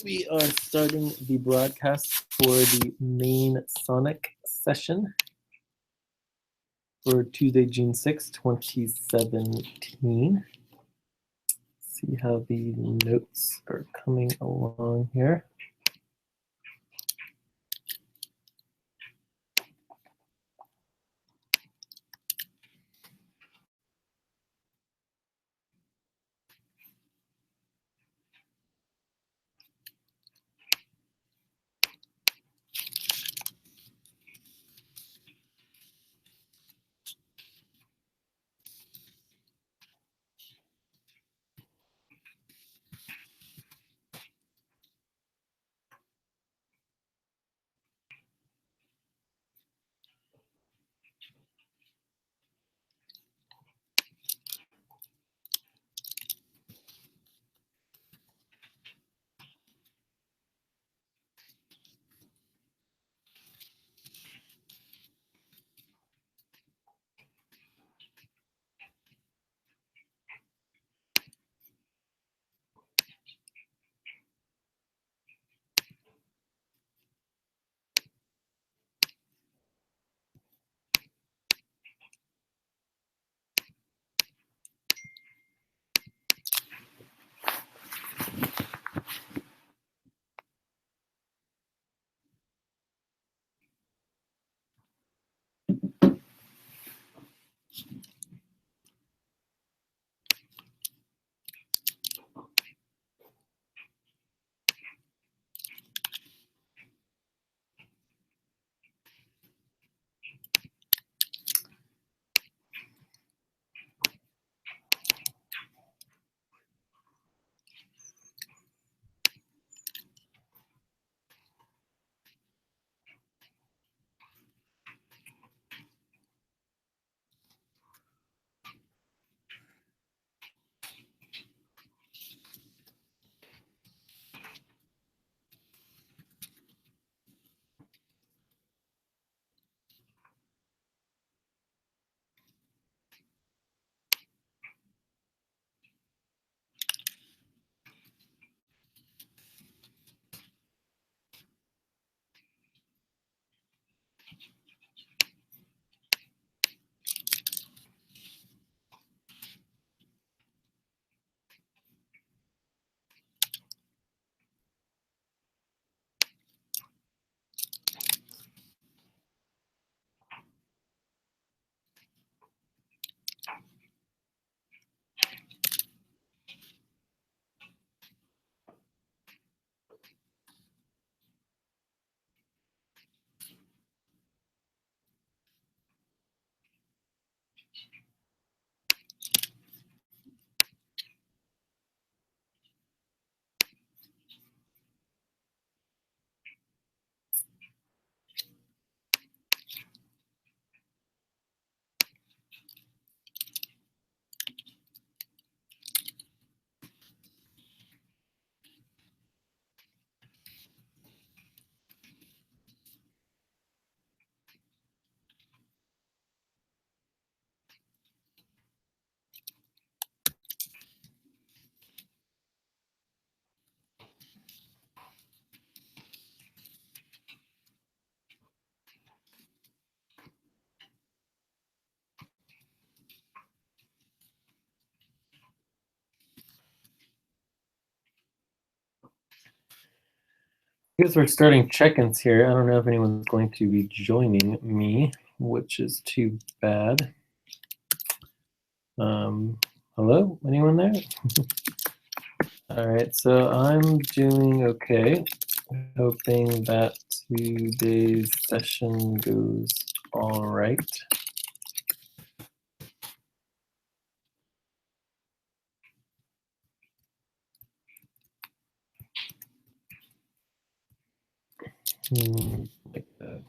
we are starting the broadcast for the main Sonic session for Tuesday, June 6, 2017. See how the notes are coming along here. I guess we're starting check-ins here. I don't know if anyone's going to be joining me, which is too bad. Hello, anyone there? All right, so I'm doing okay. Hoping that today's session goes all right. Like that.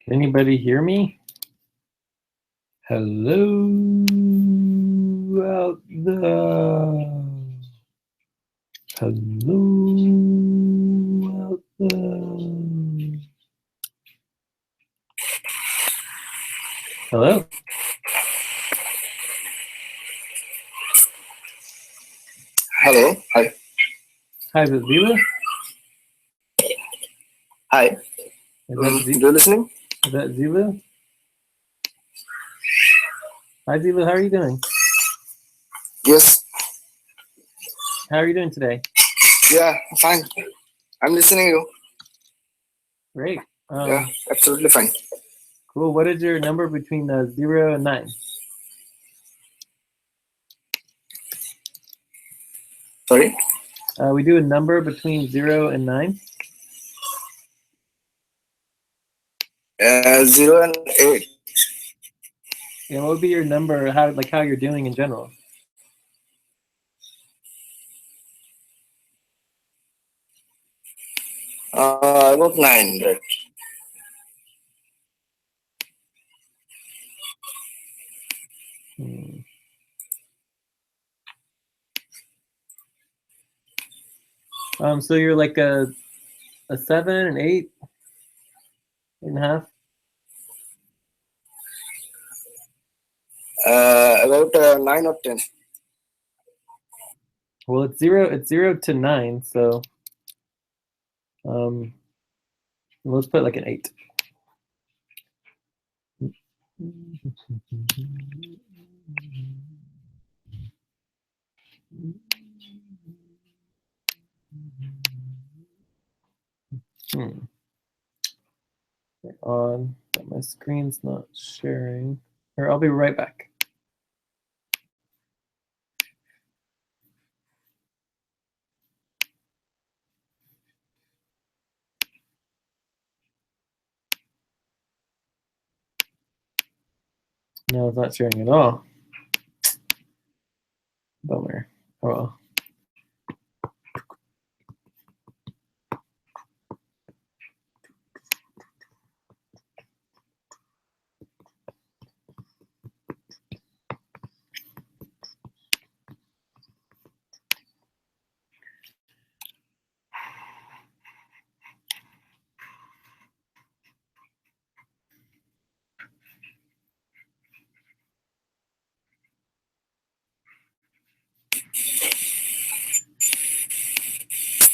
Can anybody hear me? Hello out there. Hello out there. Hello? Hello. Hi. Hi, is it Zila? Hi. Is that Do you listening? Is that Zila? Hi, Zila. How are you doing? Yes. How are you doing today? Yeah, fine. I'm listening you. Great. Yeah, absolutely fine. Cool. What is your number between 0 and 9? Sorry? We do a number between 0 and 9. 0 and 8. Yeah, what would be your number? How you're doing in general? About 9, right? So you're like a 7, an 8, 8.5? About 9 or 10. Well, it's 0 to 9, so let's put like an 8. On, but my screen's not sharing. Or I'll be right back. No, it's not sharing at all. Bummer. Oh well.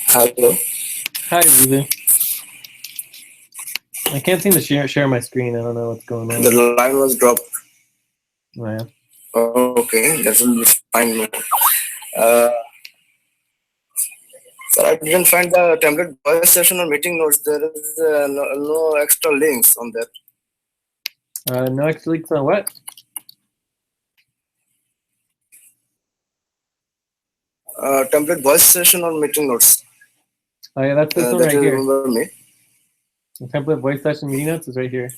Hello. Hi, Vivi. I can't seem to share my screen. I don't know what's going on. The line was dropped. Oh, yeah. Okay, that will be fine. So I didn't find the template voice session or meeting notes. There is no extra links on that. No extra links on what? Template voice session or meeting notes. Oh yeah, that's this one that right you here. remember me. The template voice session meeting notes is right here.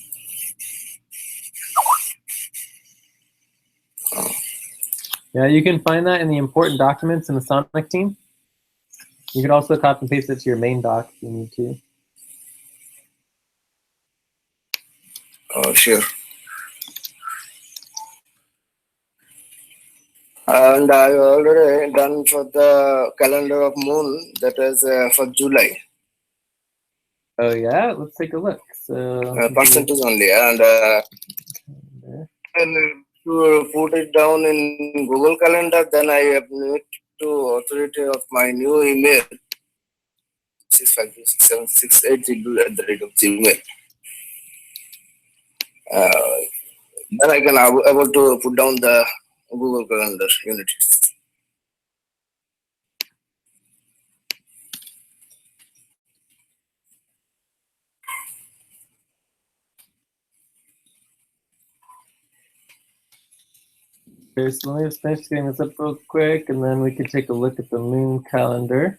Yeah, you can find that in the important documents in the Sonic team. You could also copy and paste it to your main doc if you need to. Sure. And I already done for the calendar of moon, that is for July. Oh yeah, let's take a look. So Percentage only, and to put it down in Google Calendar, then I have need to authority of my new email 6526768@gmail. Then I can able to put down the Google Calendar units. Okay, so let me just finish getting this up real quick, and then we can take a look at the moon calendar.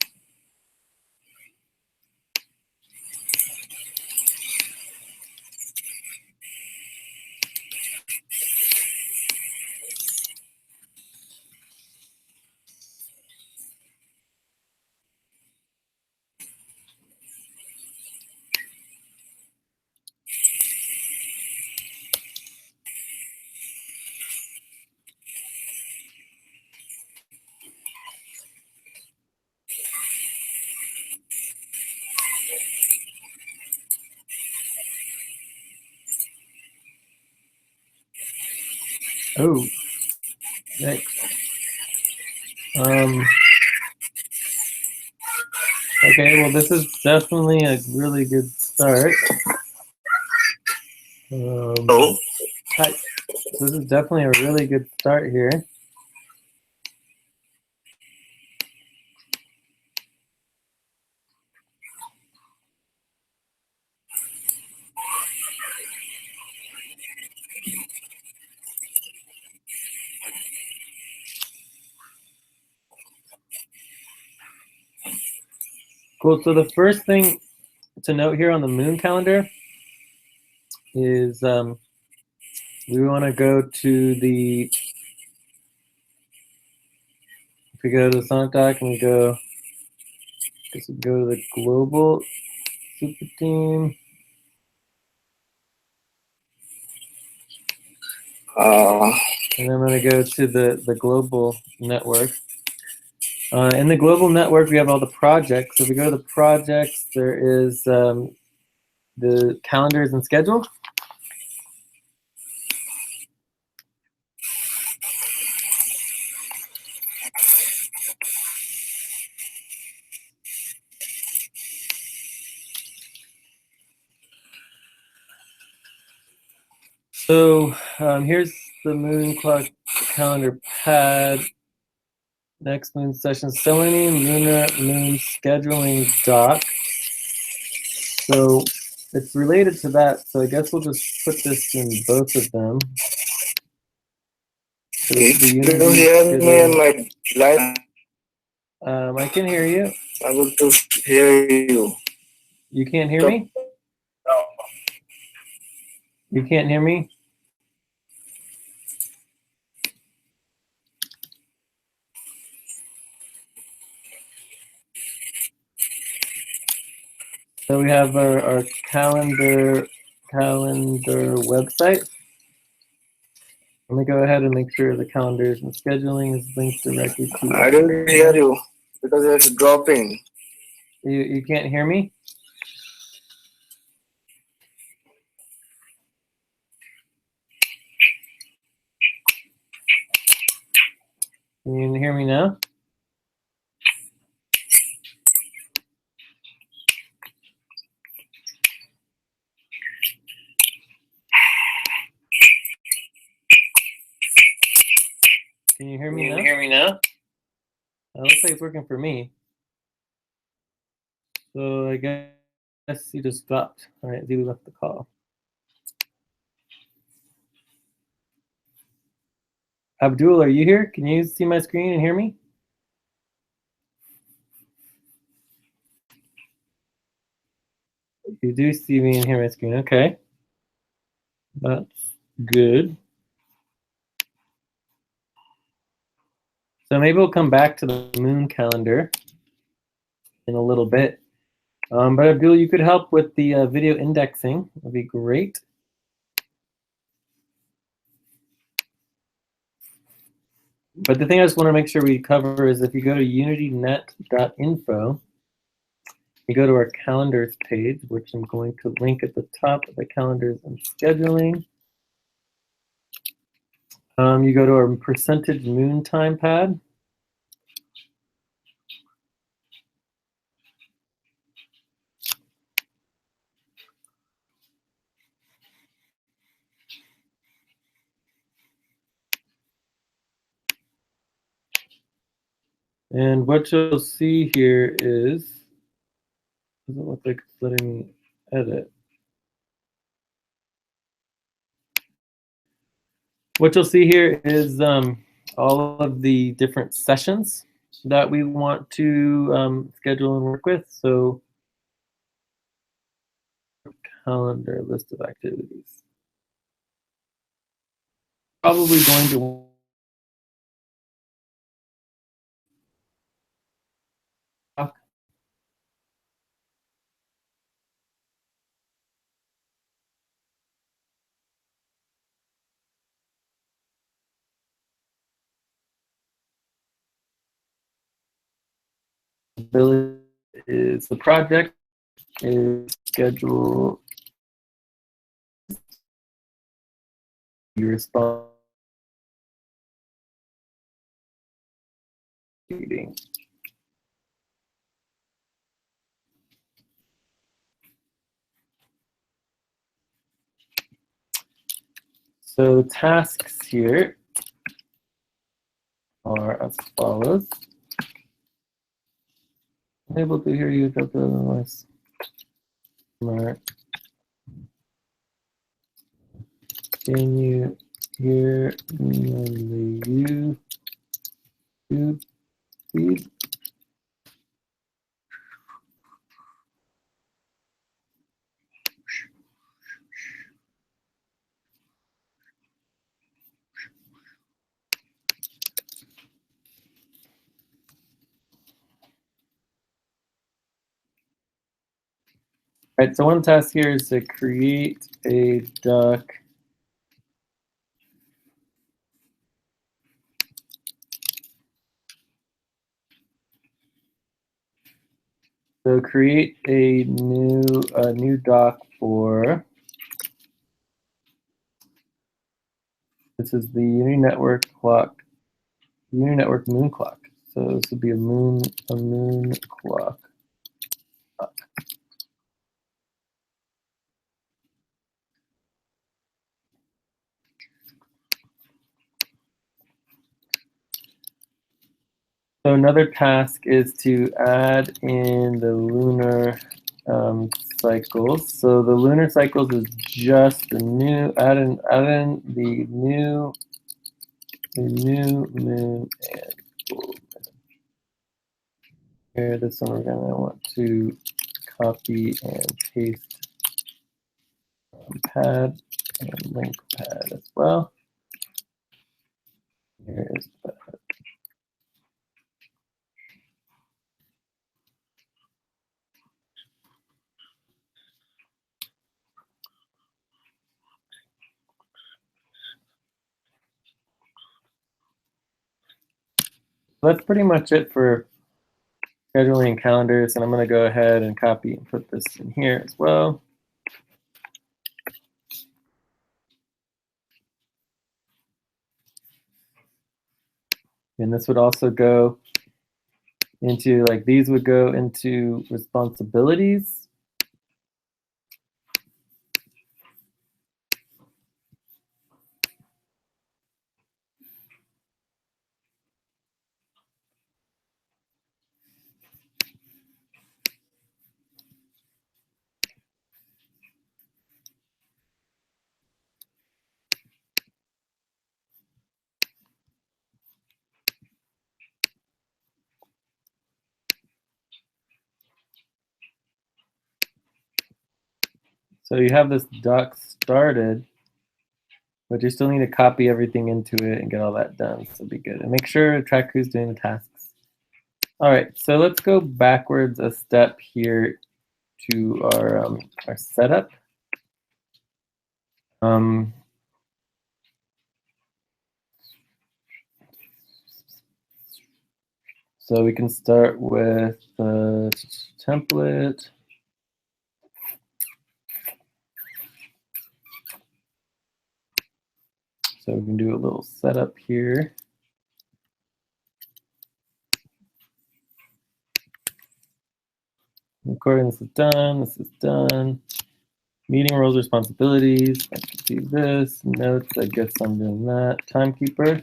Oh, next. Okay, well, this is definitely a really good start. Hello. Hi. This is definitely a really good start here. Cool. So the first thing to note here on the moon calendar is we want to go to the, if we go to the Sonic Dock and we go, I guess we go to the global super team. And then I'm going to go to the global network. In the global network, we have all the projects. So if we go to the projects, there is the calendars and schedule. So here's the moon clock calendar pad. Next moon session, Selenium Lunar Moon Scheduling Doc. So it's related to that. So I guess we'll just put this in both of them. So Can you hear me in my line? I can hear you. I want to hear you. You can't hear me? You can't hear me? So we have our calendar website. Let me go ahead and make sure the calendars and scheduling is linked directly to. I didn't hear you because it's dropping. You can't hear me? Can you hear me now? Can you hear me now? It looks like it's working for me. So I guess he just dropped. All right, Zulu left the call. Abdul, are you here? Can you see my screen and hear me? You do see me and hear my screen. Okay. That's good. So maybe we'll come back to the moon calendar in a little bit. But Abdul, you could help with the video indexing. That'd be great. But the thing I just want to make sure we cover is if you go to unitynet.info, you go to our calendars page, which I'm going to link at the top of the calendars and scheduling. You go to our percentage moon time pad. And what you'll see here is, doesn't look like it's letting me edit. What you'll see here is all of the different sessions that we want to schedule and work with. So calendar list of activities. Probably going to is the project is schedule – you respond updating. So the tasks here are as follows. Unable to hear you, Dr. Noise. Smart. Can you hear me on the YouTube feed? All right, so one task here is to create a doc. So create a new doc for, this is the Uninetwork clock, Uninetwork moon clock. So this would be a moon clock. So another task is to add in the lunar cycles. So the lunar cycles is just the new, add in the new moon and full moon. Here, this one we're gonna want to copy and paste pad and link pad as well. Here is pad. That's pretty much it for scheduling calendars, and I'm going to go ahead and copy and put this in here as well. And this would also go into, like, these would go into responsibilities. So you have this doc started, but you still need to copy everything into it and get all that done. So it'll be good. And make sure to track who's doing the tasks. All right, so let's go backwards a step here to our setup. So we can start with the template. So we can do a little setup here. Recording, this is done, this is done. Meeting roles, responsibilities, I can do this. Notes, I guess I'm doing that. Timekeeper,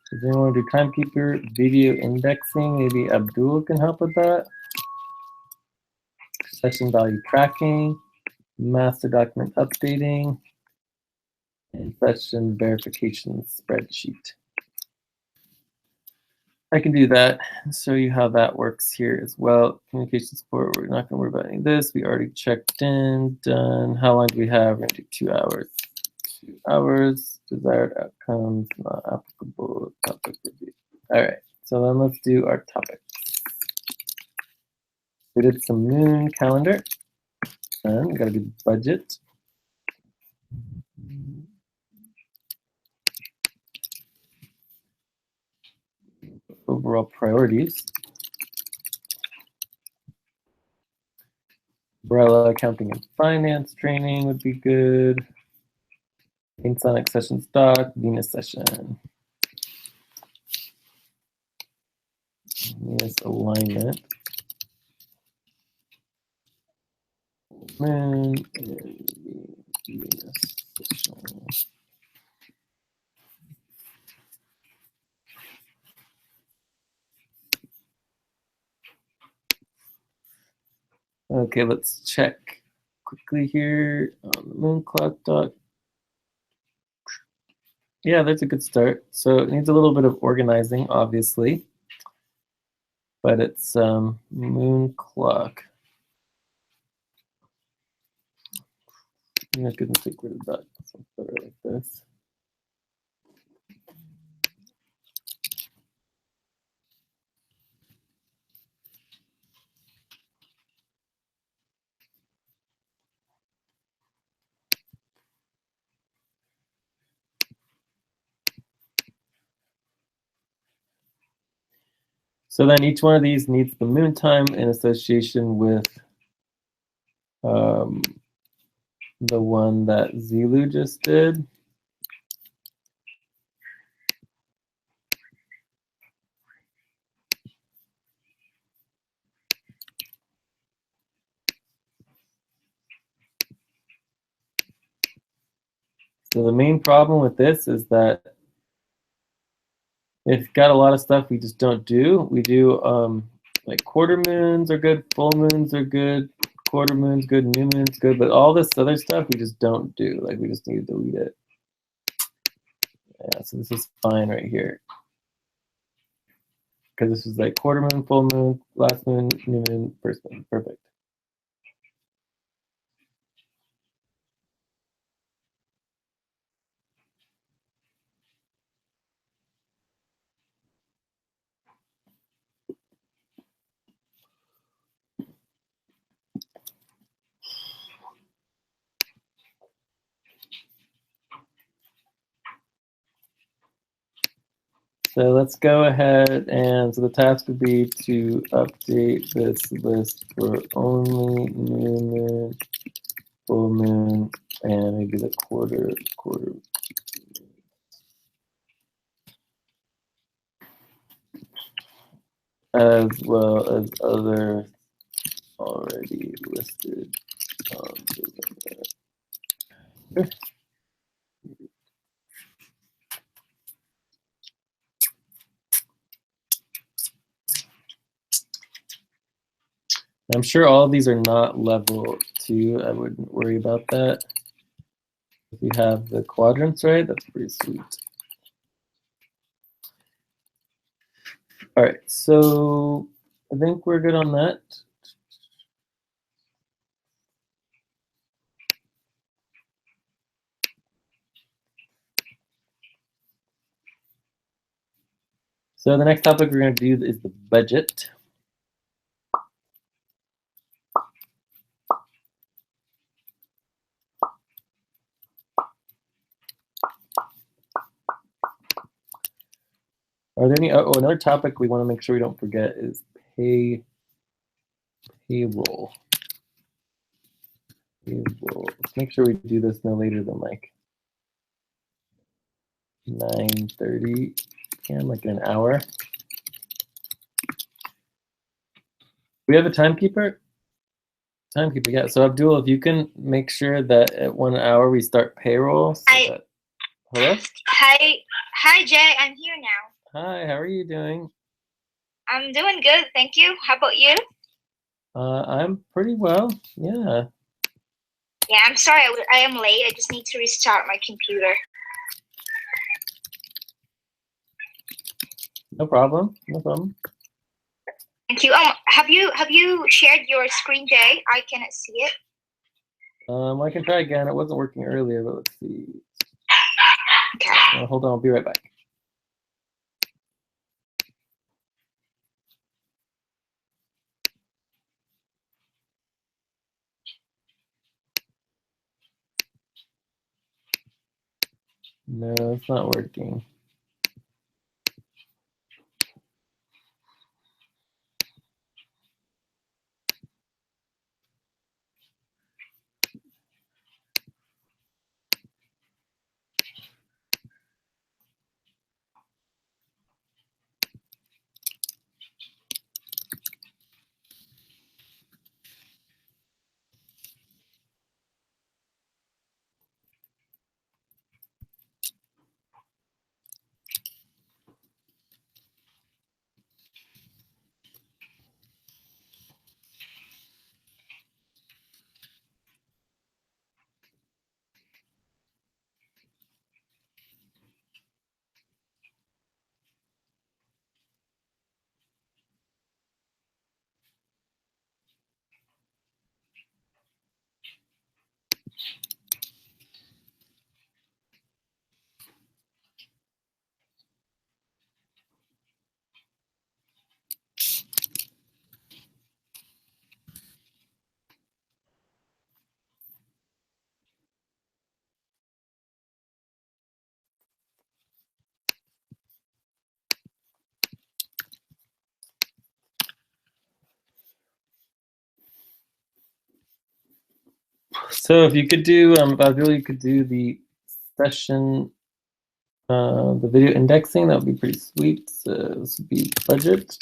does anyone want to do timekeeper? Video indexing, maybe Abdul can help with that. Session value tracking, master document updating, and session verification spreadsheet. I can do that and show you how that works here as well. Communication support, we're not going to worry about any of this. We already checked in, done. How long do we have? We're going to do 2 hours. 2 hours, desired outcomes, not applicable, topic review. All right, so then let's do our topics. We did some moon calendar, and we got to do budget. Overall priorities. Umbrella accounting and finance training would be good. Insonic session stock, Venus session. Venus alignment. Moon and Venus. Okay, let's check quickly here on the moon clock dot. Yeah, that's a good start. So it needs a little bit of organizing, obviously, but it's moon clock. I'm not gonna take rid of that. So put it like this. So then each one of these needs the moon time in association with the one that Zilu just did. So the main problem with this is that it's got a lot of stuff we just don't do. We do like quarter moons are good, full moons are good, quarter moons good, new moons good, but all this other stuff we just don't do. Like we just need to delete it. Yeah, so this is fine right here. Because this is like quarter moon, full moon, last moon, new moon, first moon. Perfect. So let's go ahead and so the task would be to update this list for only new moon, full moon, and maybe the quarter. As well as other already listed on the I'm sure all of these are not level 2. I wouldn't worry about that. If you have the quadrants right, that's pretty sweet. All right, so I think we're good on that. So the next topic we're going to do is the budget. Are there any? Oh, another topic we want to make sure we don't forget is payroll. Payroll. Let's make sure we do this no later than like 9:30 p.m., like in an hour. We have a timekeeper? Timekeeper, yeah. So Abdul, if you can make sure that at 1 hour we start payroll. So hello? Hi, Jay. I'm here now. Hi, how are you doing? I'm doing good, thank you. How about you? I'm pretty well, yeah. Yeah, I'm sorry I am late. I just need to restart my computer. No problem, no problem. Thank you. Have you shared your screen, Jay? I cannot see it. I can try again. It wasn't working earlier, but let's see. Okay. Hold on, I'll be right back. No, it's not working. So if you could do, Fabiola, you could do the session, the video indexing, that would be pretty sweet. So this would be budget.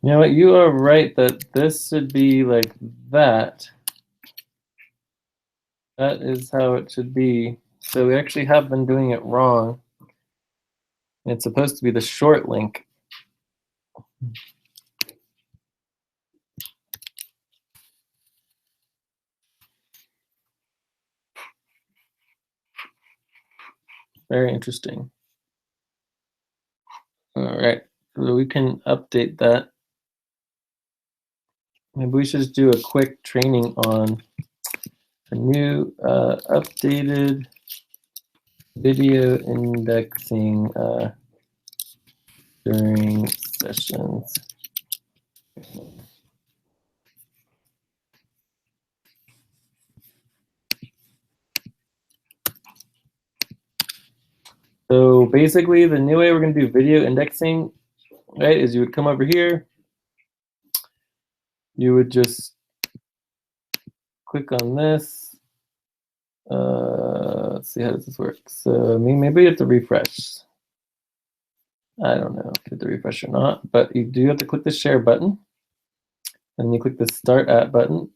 You know what, you are right that this should be like that. That is how it should be. So we actually have been doing it wrong. It's supposed to be the short link. Very interesting. All right, so we can update that. Maybe we should just do a quick training on a new updated video indexing during sessions. So basically the new way we're going to do video indexing, right, is you would come over here. You would just click on this. Let's see, how does this work? So maybe you have to refresh. I don't know if you have to refresh or not, but you do have to click the share button. And you click the start at button,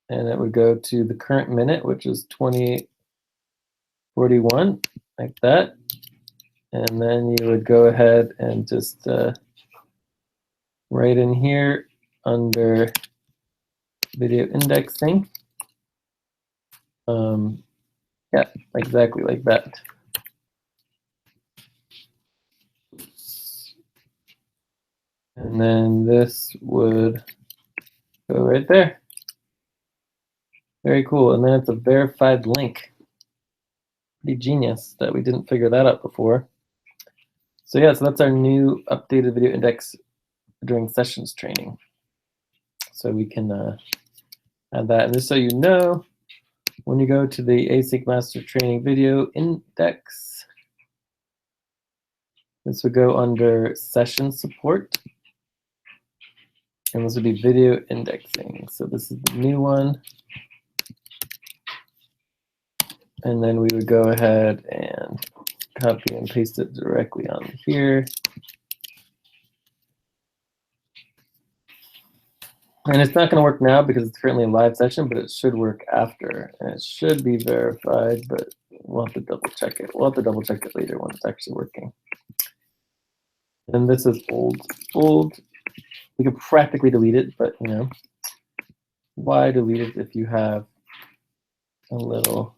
and it would go to the current minute, which is 2041, like that. And then you would go ahead and just right in here under video indexing. Yeah, exactly like that. And then this would go right there. Very cool. And then it's a verified link. Pretty genius that we didn't figure that out before. So yeah, so that's our new updated video index during sessions training. So we can add that. And just so you know, when you go to the Async Master Training Video Index, this would go under Session Support. And this would be video indexing. So this is the new one. And then we would go ahead and copy and paste it directly on here. And it's not going to work now because it's currently a live session, but it should work after. And it should be verified, but we'll have to double check it. We'll have to double check it later when it's actually working. And this is old. We could practically delete it, but you know, why delete it if you have a little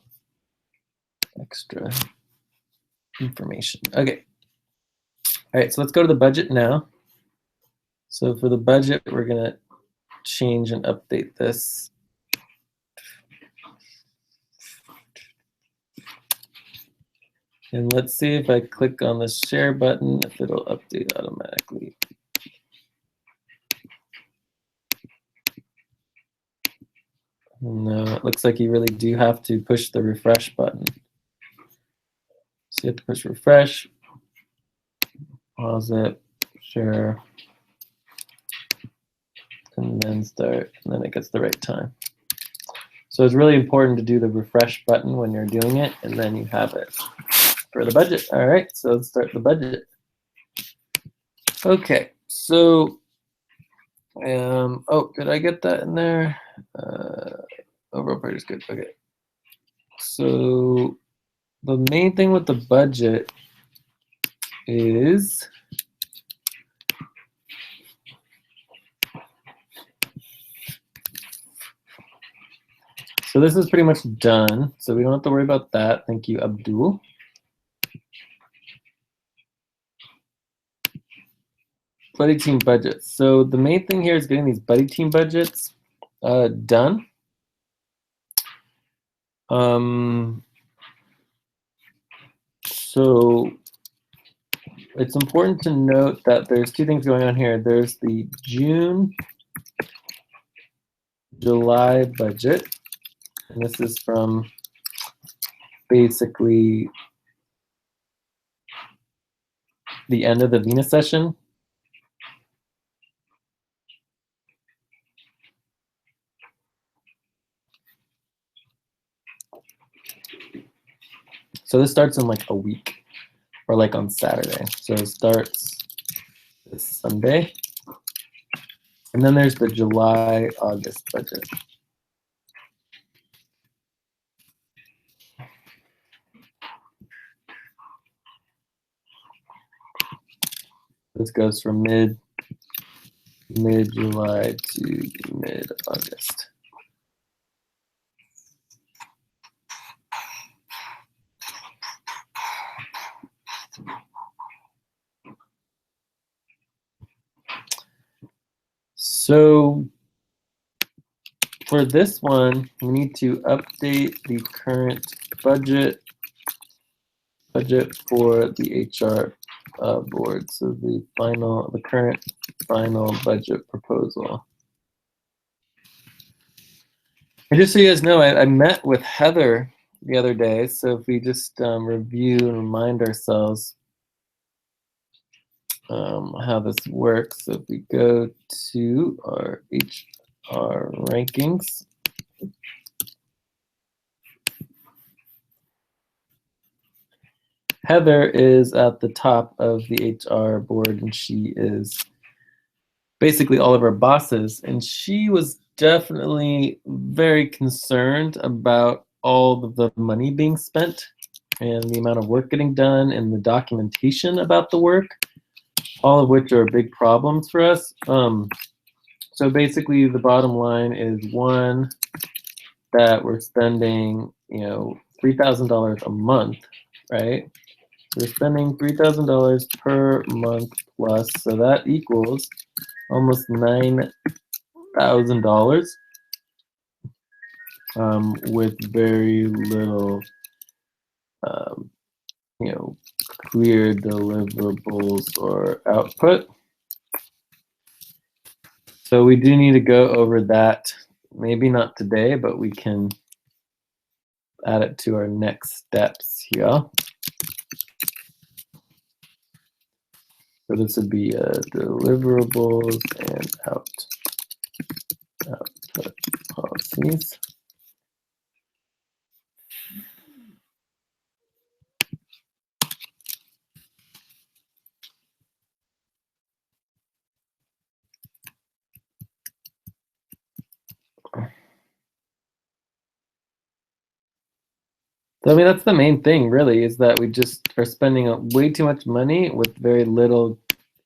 extra information? Okay. All right, so let's go to the budget now. So for the budget, we're going to change and update this. And let's see if I click on the share button, if it'll update automatically. No, it looks like you really do have to push the refresh button. So you have to push refresh, pause it, share, and then start, and then it gets the right time. So it's really important to do the refresh button when you're doing it, and then you have it for the budget. All right, so let's start the budget. Okay, so, oh, did I get that in there? Overall part is good, okay. So the main thing with the budget is So this is pretty much done. So we don't have to worry about that. Thank you, Abdul. Buddy team budgets. So the main thing here is getting these buddy team budgets done. So it's important to note that there's two things going on here. There's the June, July budget, and this is from basically the end of the Venus session. So this starts in like a week or like on Saturday. So it starts this Sunday. And then there's the July, August budget. This goes from mid-July to mid-August. So for this one, we need to update the current budget for the HR board. So the current final budget proposal. And just so you guys know, I met with Heather the other day. So if we just review and remind ourselves how this works. So if we go to our HR rankings, Heather is at the top of the HR board, and she is basically all of our bosses. And she was definitely very concerned about all of the money being spent and the amount of work getting done and the documentation about the work, all of which are big problems for us. So basically the bottom line is, one, that we're spending, $3,000 a month, right? We're spending $3,000 per month plus, so that equals almost $9,000 with very little, clear deliverables or output. So we do need to go over that, maybe not today, but we can add it to our next steps here. So this would be deliverables and output policies. So, I mean, that's the main thing, really, is that we just are spending way too much money with very little,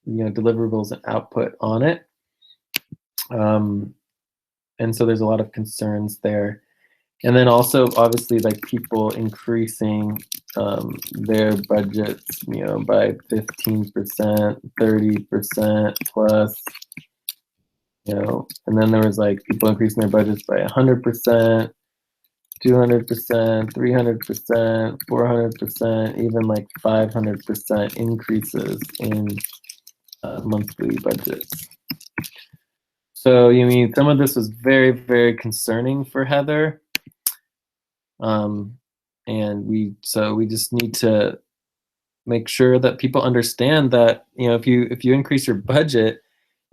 deliverables and output on it. And so there's a lot of concerns there. And then also, obviously, like people increasing their budgets, by 15%, 30% plus, and then there was like people increasing their budgets by 100%. 200%, 300%, 400%, even like 500% increases in monthly budgets. So, some of this was very, very concerning for Heather. And we just need to make sure that people understand that, if you increase your budget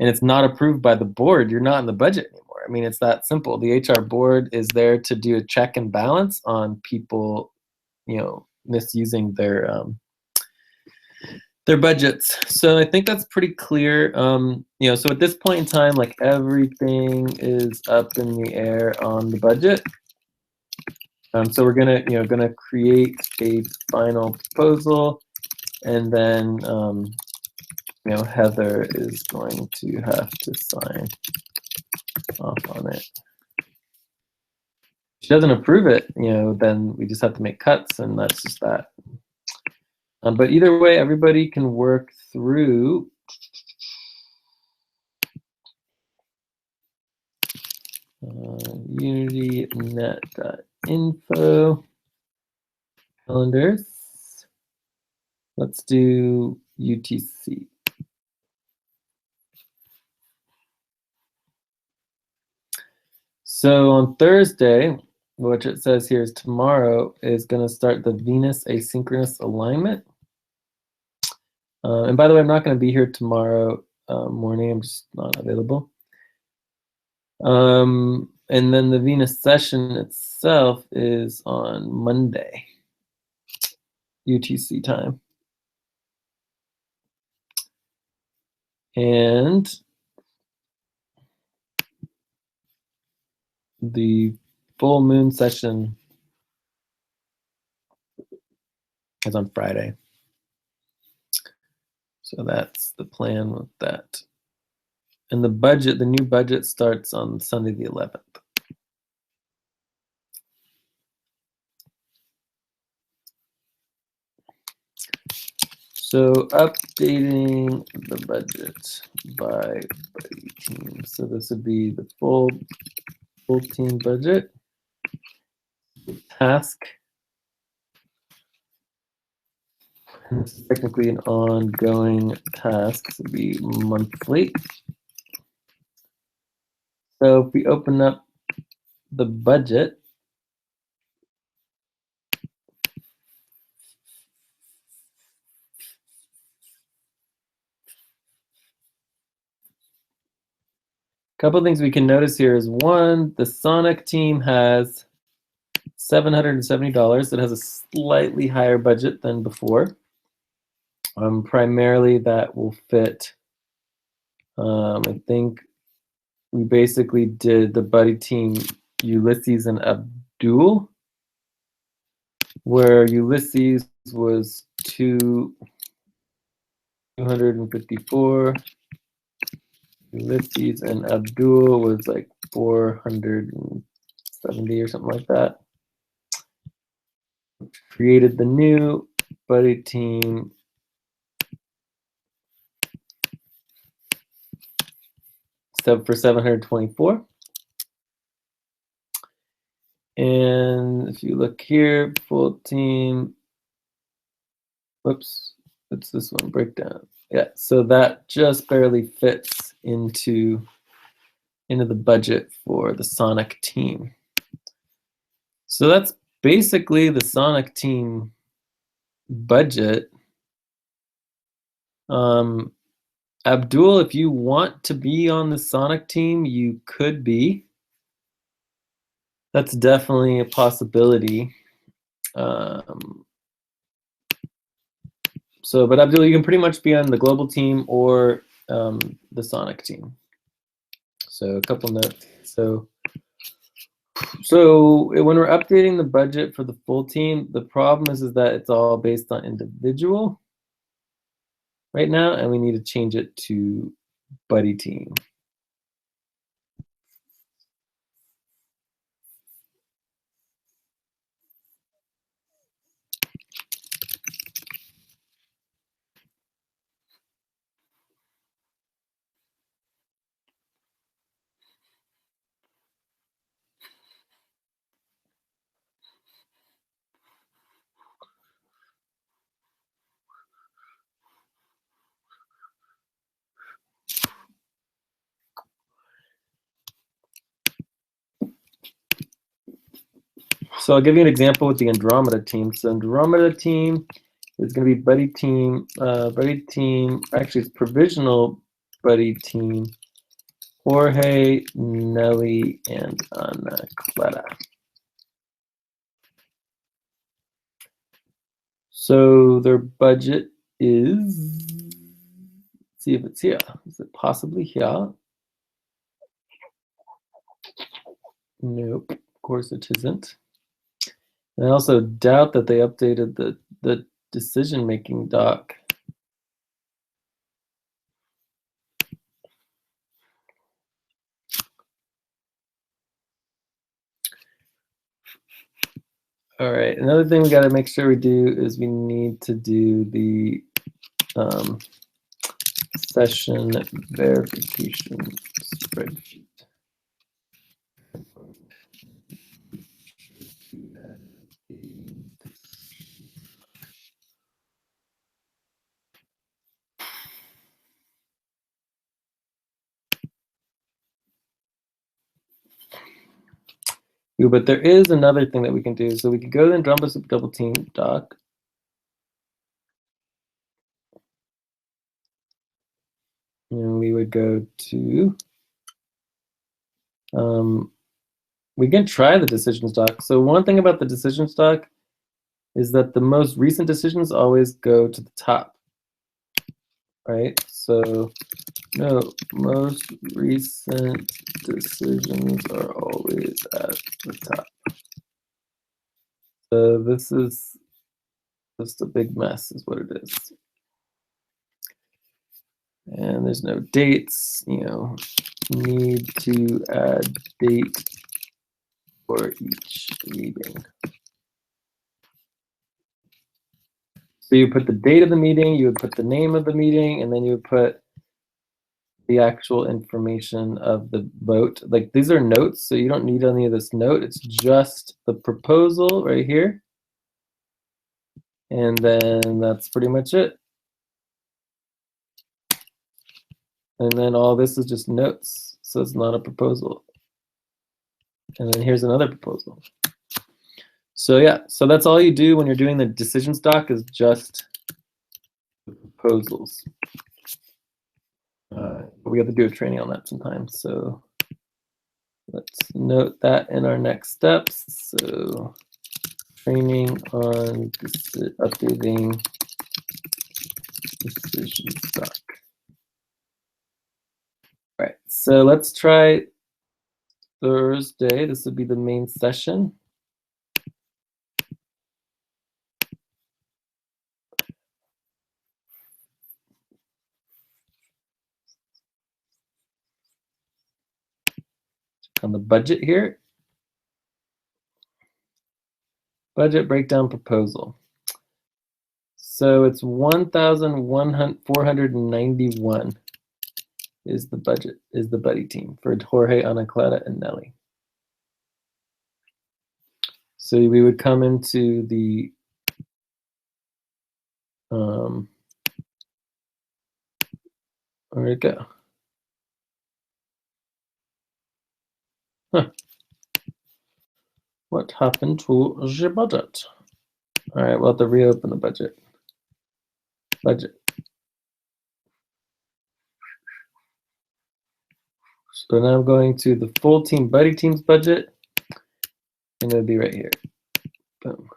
and it's not approved by the board, you're not in the budget anymore. I mean, it's that simple. The HR board is there to do a check and balance on people, misusing their budgets. So I think that's pretty clear. So at this point in time, like everything is up in the air on the budget. So we're gonna create a final proposal, and then Heather is going to have to sign off on it. she doesn't approve it, then we just have to make cuts, and that's just that. But either way, everybody can work through unitynet.info calendars. Let's do UTC. So on Thursday, which it says here is tomorrow, is going to start the Venus asynchronous alignment. And by the way, I'm not going to be here tomorrow morning. I'm just not available. And then the Venus session itself is on Monday, UTC time. And the full moon session is on Friday. So that's the plan with that. And the budget, the new budget starts on Sunday the 11th. So updating the budget by buddy team. So this would be the full team budget. Task. And this is technically an ongoing task. This would be monthly. So if we open up the budget, a couple of things we can notice here is one, the Sonic team has $770. It has a slightly higher budget than before. Primarily that will fit, I think we basically did the buddy team Ulysses and Abdul, where Ulysses was 254, Ulysses and Abdul was like 470 or something like that. Created the new buddy team for 724. And if you look here, full team, whoops, it's this one, breakdown. Yeah, so that just barely fits into the budget for the Sonic team. So that's basically the Sonic team budget. Abdul, if you want to be on the Sonic team, you could be. That's definitely a possibility. But Abdul, you can pretty much be on the global team or the Sonic team. So a couple notes. So when we're updating the budget for the full team, the problem is that it's all based on individual right now, and we need to change it to buddy team. So I'll give you an example with the Andromeda team. So Andromeda team is going to be buddy team. Actually, it's provisional buddy team. Jorge, Nelly, and Ana Clara. So their budget is, let's see if it's here. Is it possibly here? Nope, of course it isn't. And I also doubt that they updated the decision-making doc. All right, another thing we got to make sure we do is we need to do the session verification spreadsheet. But there is another thing that we can do. So we could go to the Drumbo Soup Double Team doc. And we would go to, we can try the decisions doc. So one thing about the decisions doc is that the most recent decisions always go to the top, right? So no, most recent decisions are always at the top. So this is just a big mess is what it is. And there's no dates, you know, need to add date for each meeting. So you put the date of the meeting, you would put the name of the meeting, and then you would put the actual information of the vote. Like these are notes, so you don't need any of this note. It's just the proposal right here. And then that's pretty much it. And then all this is just notes, so it's not a proposal. And then here's another proposal. So yeah, so that's all you do when you're doing the decisions doc is just the proposals. We have to do a training on that sometime, so let's note that in our next steps. So training on updating decisions doc. All right, so let's try Thursday. This would be the main session. On the budget here. Budget breakdown proposal. So it's 1,491 is the budget, is the buddy team for Jorge, Anacleta, and Nelly. So we would come into the where'd it go? Huh. What happened to the budget? All right, we'll have to reopen the budget. Budget. So now I'm going to the full team buddy teams budget, and it'll be right here. Boom.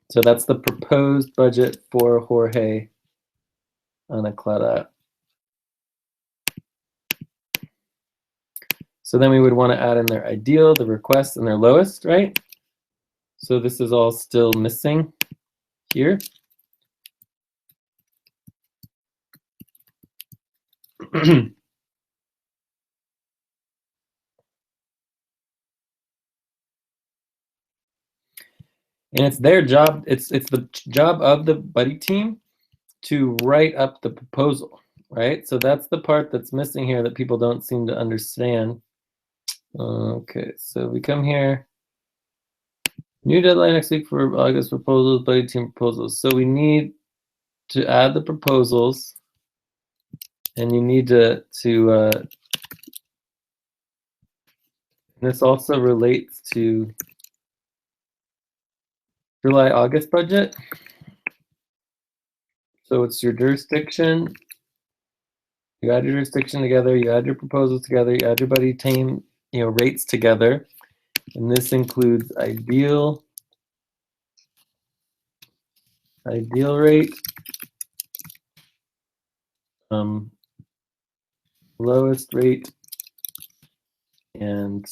So that's the proposed budget for Jorge, Anacleta. So then we would want to add in their ideal, the request, and their lowest, right? So this is all still missing here. And it's their job, it's the job of the buddy team to write up the proposal, right? So that's the part that's missing here that people don't seem to understand. Okay, so we come here. New deadline next week for August proposals, buddy team proposals. So we need to add the proposals, and you need to this also relates to July, August budget. So it's your jurisdiction. You add your jurisdiction together, you add your proposals together, you add your buddy team, rates together. And this includes ideal rate, lowest rate, and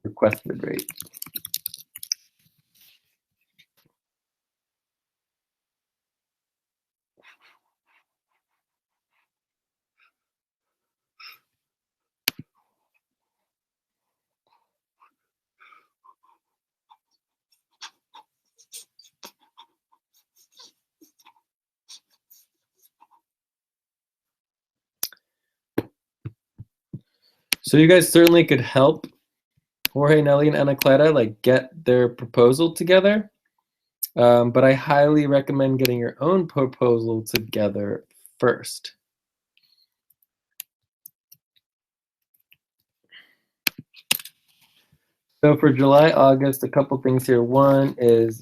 requested rate. So you guys certainly could help Jorge, Nelly, and Ana Clara like get their proposal together. But I highly recommend getting your own proposal together first. So for July, August, a couple things here. One is,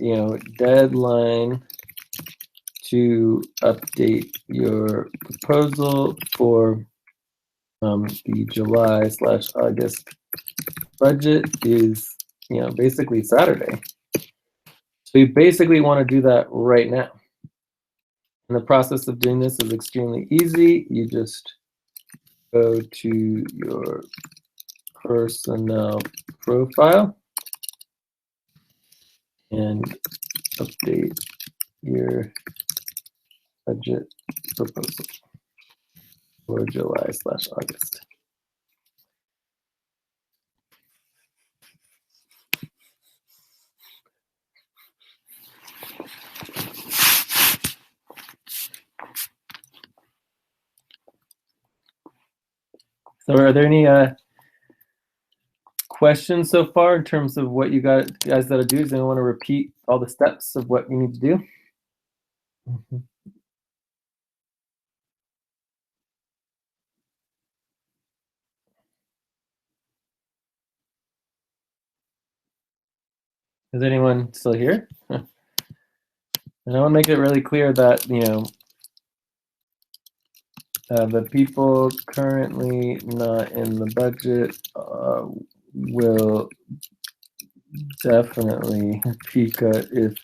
deadline to update your proposal for the July/August budget is, basically Saturday. So you basically want to do that right now. And the process of doing this is extremely easy. You just go to your personnel profile and update your budget proposal for July/August. So are there any questions so far in terms of what you guys got to do? Does anyone want to repeat all the steps of what you need to do? Is anyone still here? And I want to make it really clear that, the people currently not in the budget will definitely be cut if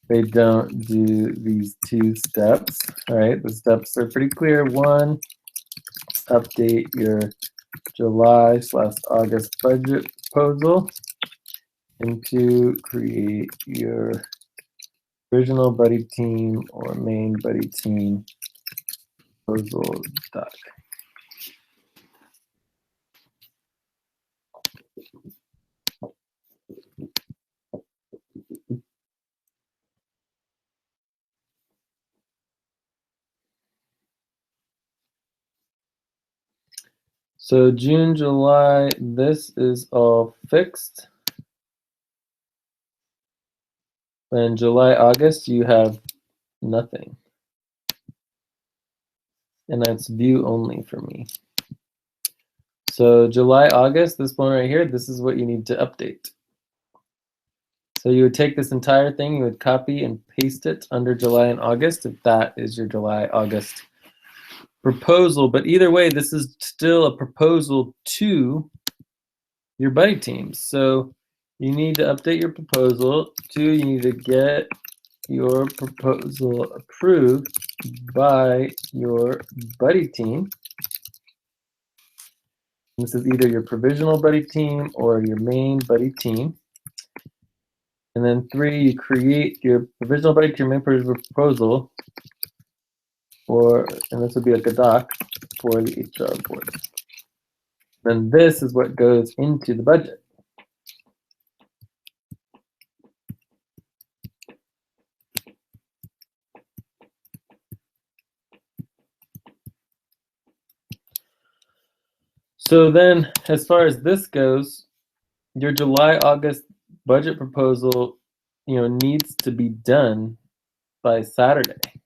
they don't do these two steps. All right, the steps are pretty clear. One, update your July/August budget proposal. And two, create your original buddy team or main buddy team proposal doc. So June, July, this is all fixed. And July, August, you have nothing. And that's view only for me. So July, August, this one right here, this is what you need to update. So you would take this entire thing, you would copy and paste it under July and August, if that is your July, August proposal. But either way, this is still a proposal to your buddy teams. So you need to update your proposal. Two, you need to get your proposal approved by your buddy team. This is either your provisional buddy team or your main buddy team. And then three, you create your provisional buddy team, main proposal, and this would be like a doc for the HR board. Then this is what goes into the budget. So then, as far as this goes, your July, August budget proposal, needs to be done by Saturday.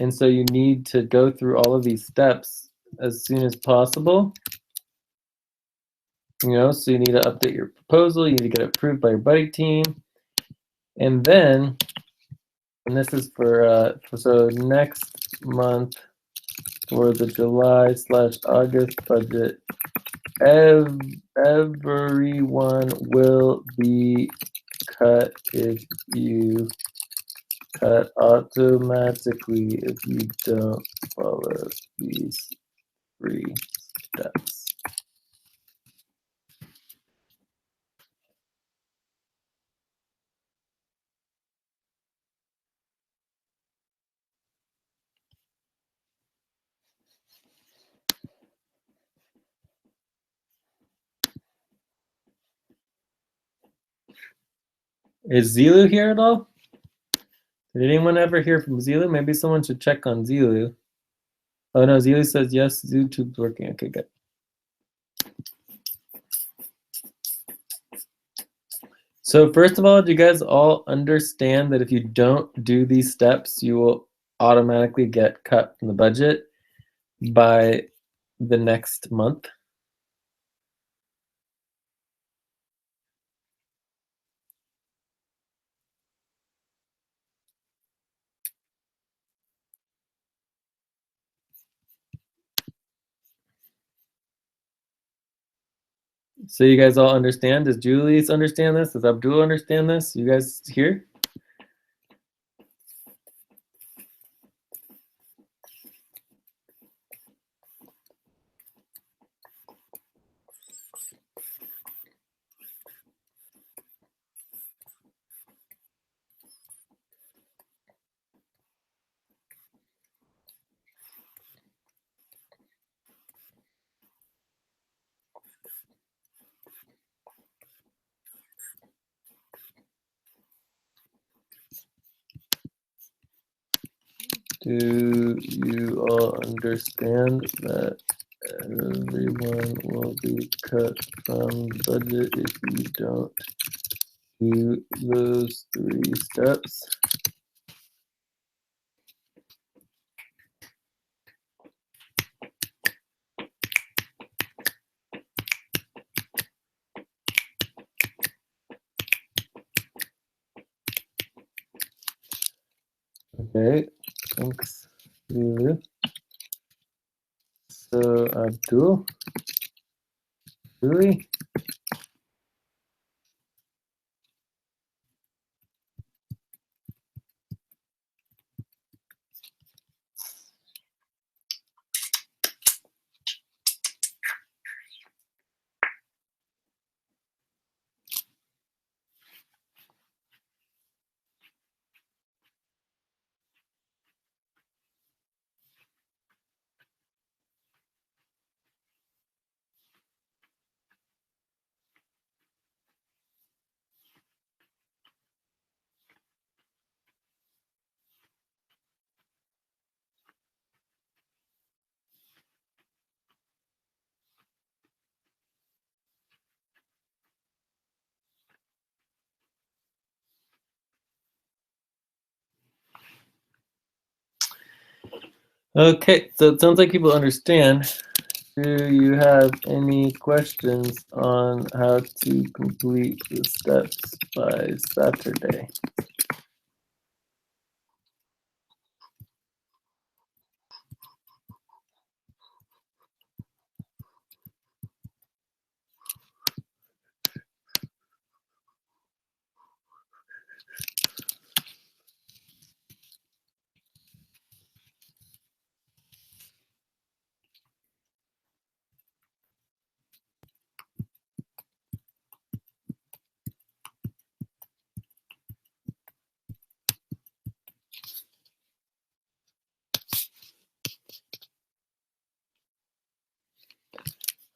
And so you need to go through all of these steps as soon as possible. So you need to update your proposal, you need to get it approved by your buddy team. And then, and this is so next month for the July/August budget, everyone will be cut if you cut automatically if you don't follow these 3 steps. Is Zilu here at all? Did anyone ever hear from Zilu? Maybe someone should check on Zilu. Oh no, Zilu says yes, YouTube's working. Okay, good. So first of all, do you guys all understand that if you don't do these steps, you will automatically get cut from the budget by the next month? So you guys all understand? Does Julie understand this? Does Abdul understand this? You guys here? Do you all understand that everyone will be cut from the budget if you don't do those 3 steps? Okay, thanks, Lulu. So Abdul, Julie? Okay, so it sounds like people understand. Do you have any questions on how to complete the steps by Saturday?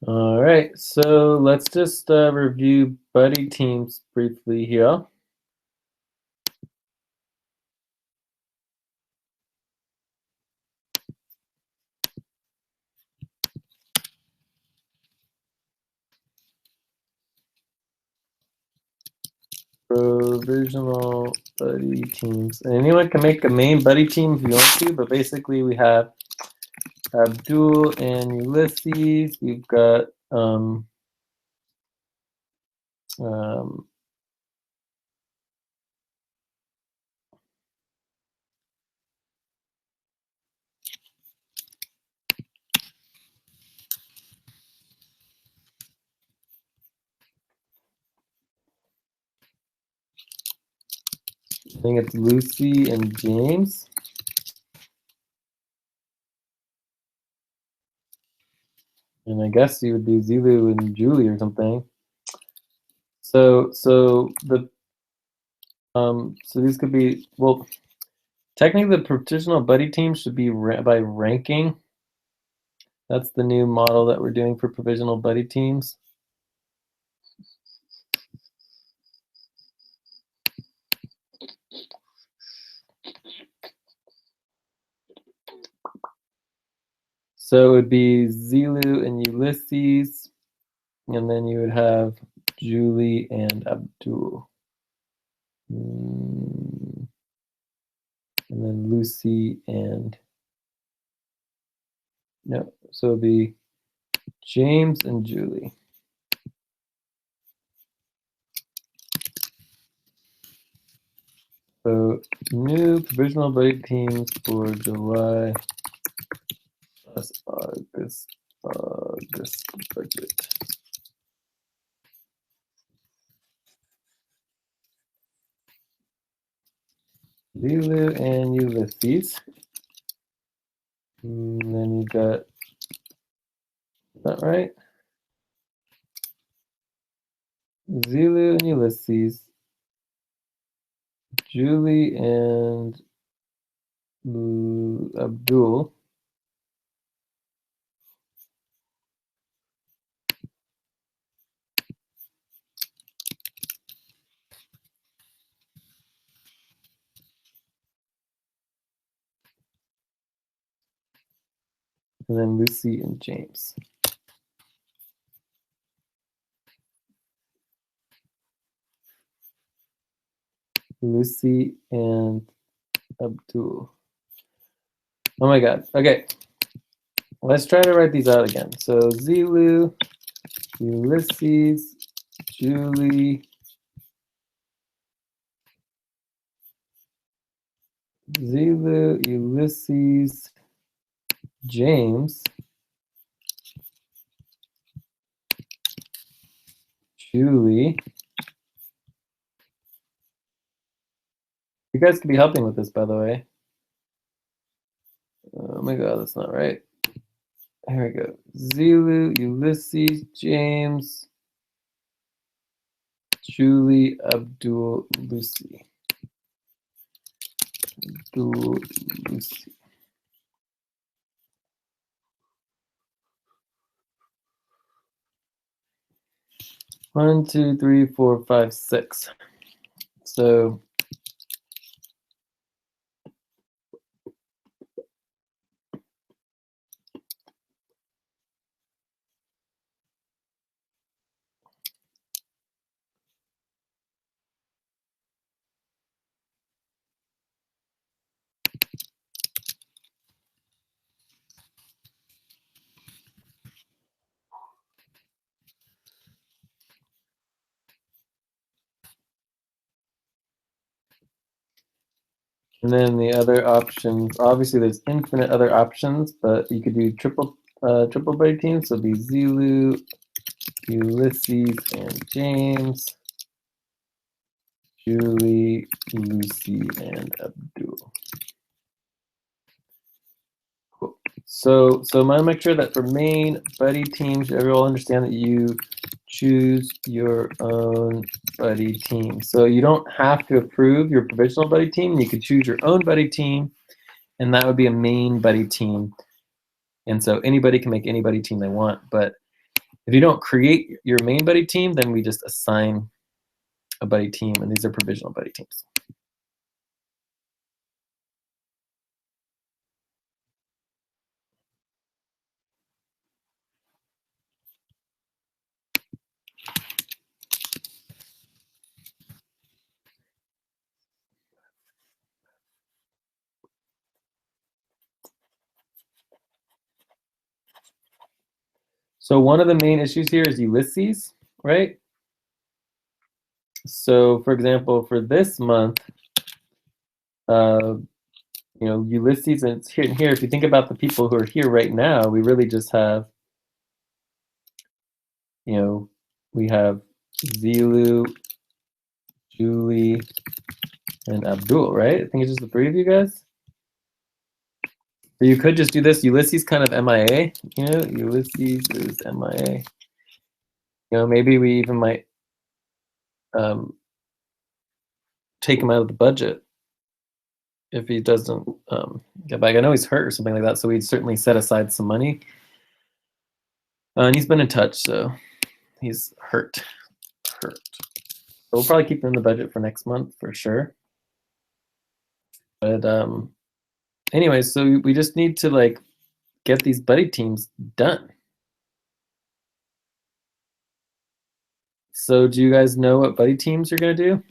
All right, so let's just review buddy teams briefly here. Provisional buddy teams. And anyone can make a main buddy team if you want to, but basically we have Abdul and Ulysses. We've got I think it's Lucy and James. And I guess you would do Zilu and Julie or something. So the so these could be, well, technically the provisional buddy team should be by ranking. That's the new model that we're doing for provisional buddy teams. So it would be Zilu and Ulysses, and then you would have Julie and Abdul. And then Lucy and, no, so it'll be James and Julie. So new provisional buddy teams for July plus August budget. Lulu and Ulysses. And then you got, is that right? Zulu and Ulysses. Julie and Abdul. And then Lucy and James. Lucy and Abdul. Oh my God. Okay. Let's try to write these out again. So Zulu, Ulysses, Julie, Zulu, Ulysses, James, Julie. You guys could be helping with this, by the way. Oh my God, that's not right. Here we go. Zulu, Ulysses, James, Julie, Abdul, Lucy. Abdul, Lucy. One, two, three, four, five, six. So and then the other options, obviously there's infinite other options, but you could do triple buddy teams. So it'd be Zulu, Ulysses, and James, Julie, Lucy, and Abdul. Cool. So I'm gonna make sure that for main buddy teams, everyone understand that you choose your own buddy team. So you don't have to approve your provisional buddy team. You could choose your own buddy team, and that would be a main buddy team. And so anybody can make any buddy team they want. But if you don't create your main buddy team, then we just assign a buddy team, and these are provisional buddy teams. So one of the main issues here is Ulysses, right? So for example, for this month, you know, Ulysses, and it's here, if you think about the people who are here right now, we really just have, you know, we have Zulu, Julie, and Abdul, right? I think it's just the three of you guys. Or you could just do this. Ulysses kind of MIA, you know, Ulysses is MIA. You know, maybe we even might take him out of the budget if he doesn't get back. I know he's hurt or something like that, so we'd certainly set aside some money. And he's been in touch, so he's hurt. So we'll probably keep him in the budget for next month for sure. But anyway, so we just need to like get these buddy teams done. So do you guys know what buddy teams you're gonna do?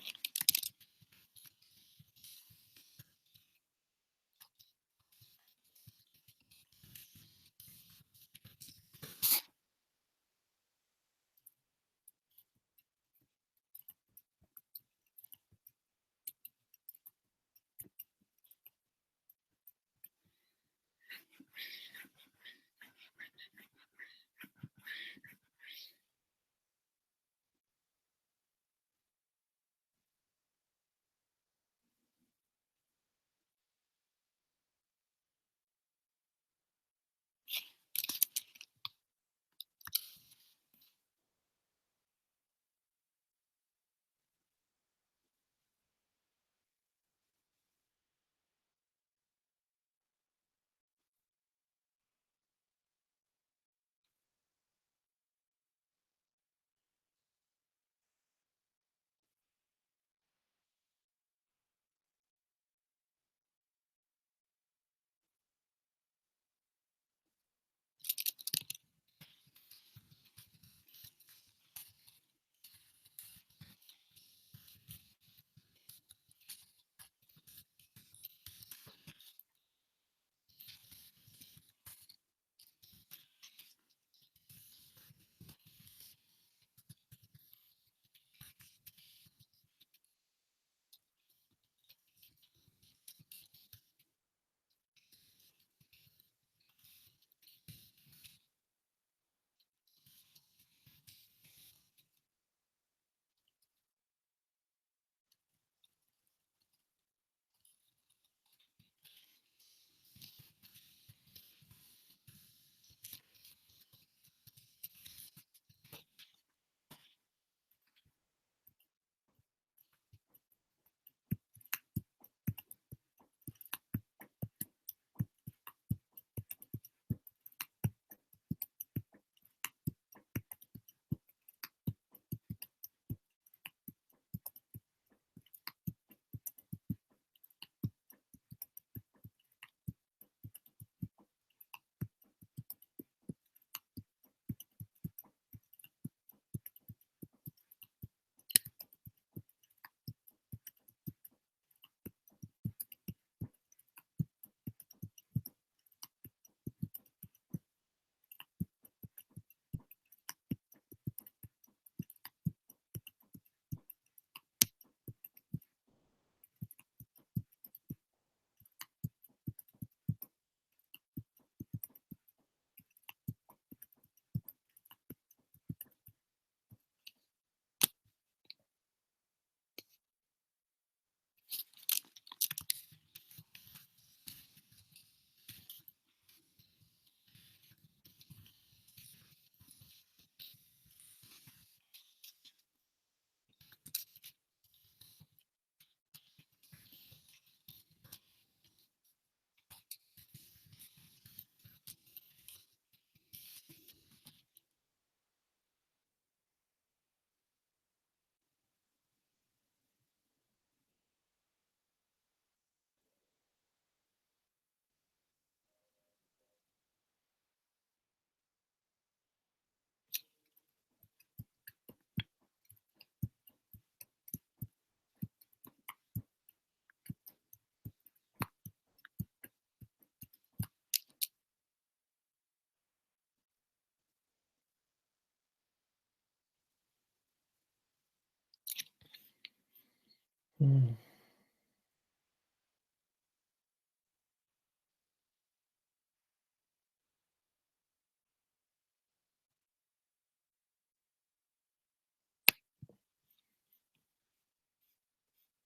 Mm.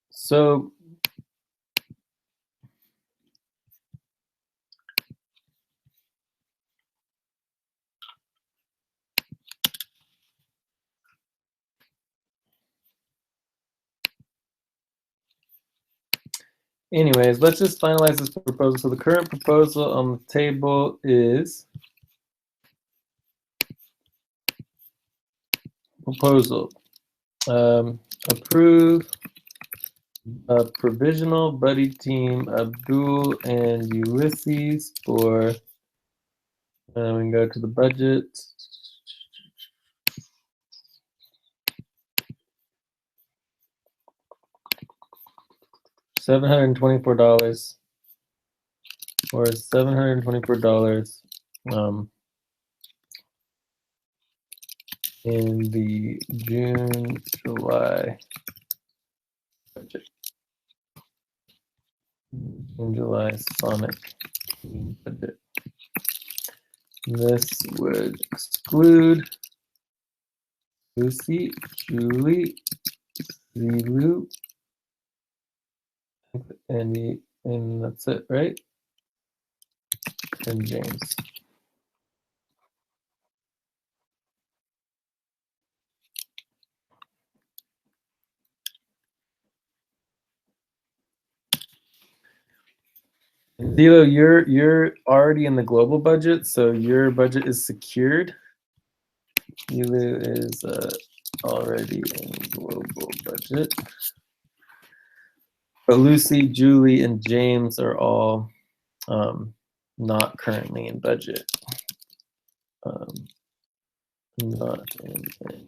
So anyways, let's just finalize this proposal. So the current proposal on the table is proposal. Approve a provisional buddy team, Abdul and Ulysses for, we can go to the budget. $724 or $724 in the June, July budget. In July Sonic budget. This would exclude Lucy, Julie, Zilu, and that's it, right? And James. Zilo, you're already in the global budget, so your budget is secured. Zilu is already in global budget. But Lucy, Julie, and James are all not currently in budget. Not in budget.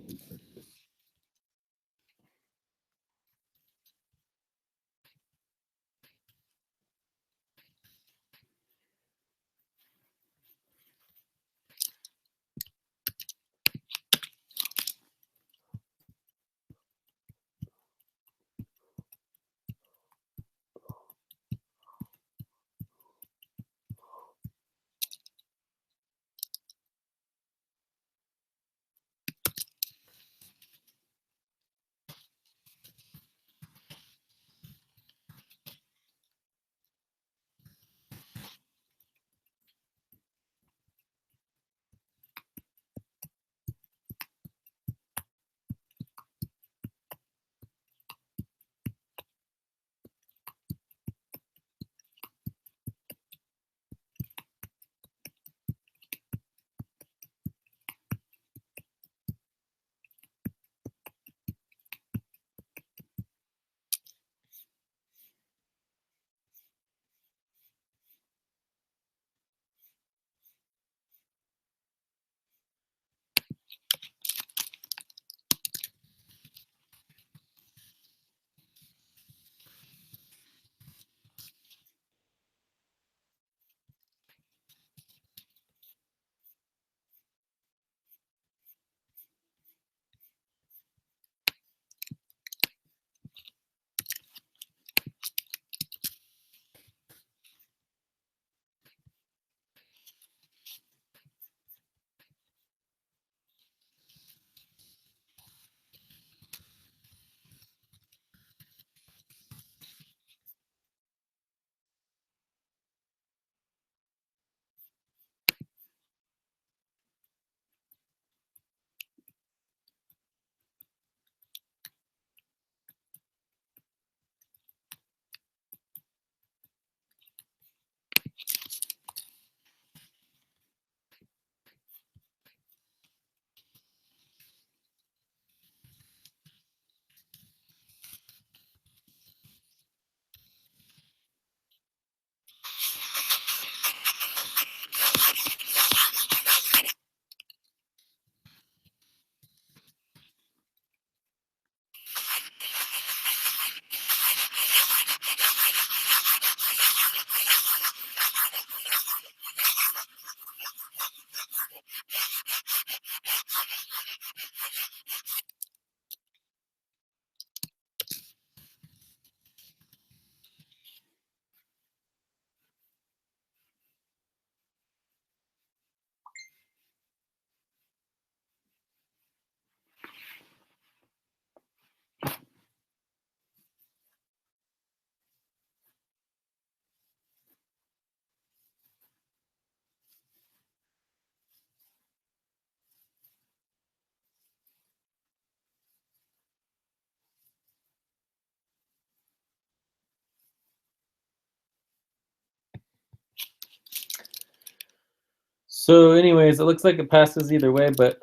So anyways, it looks like it passes either way, but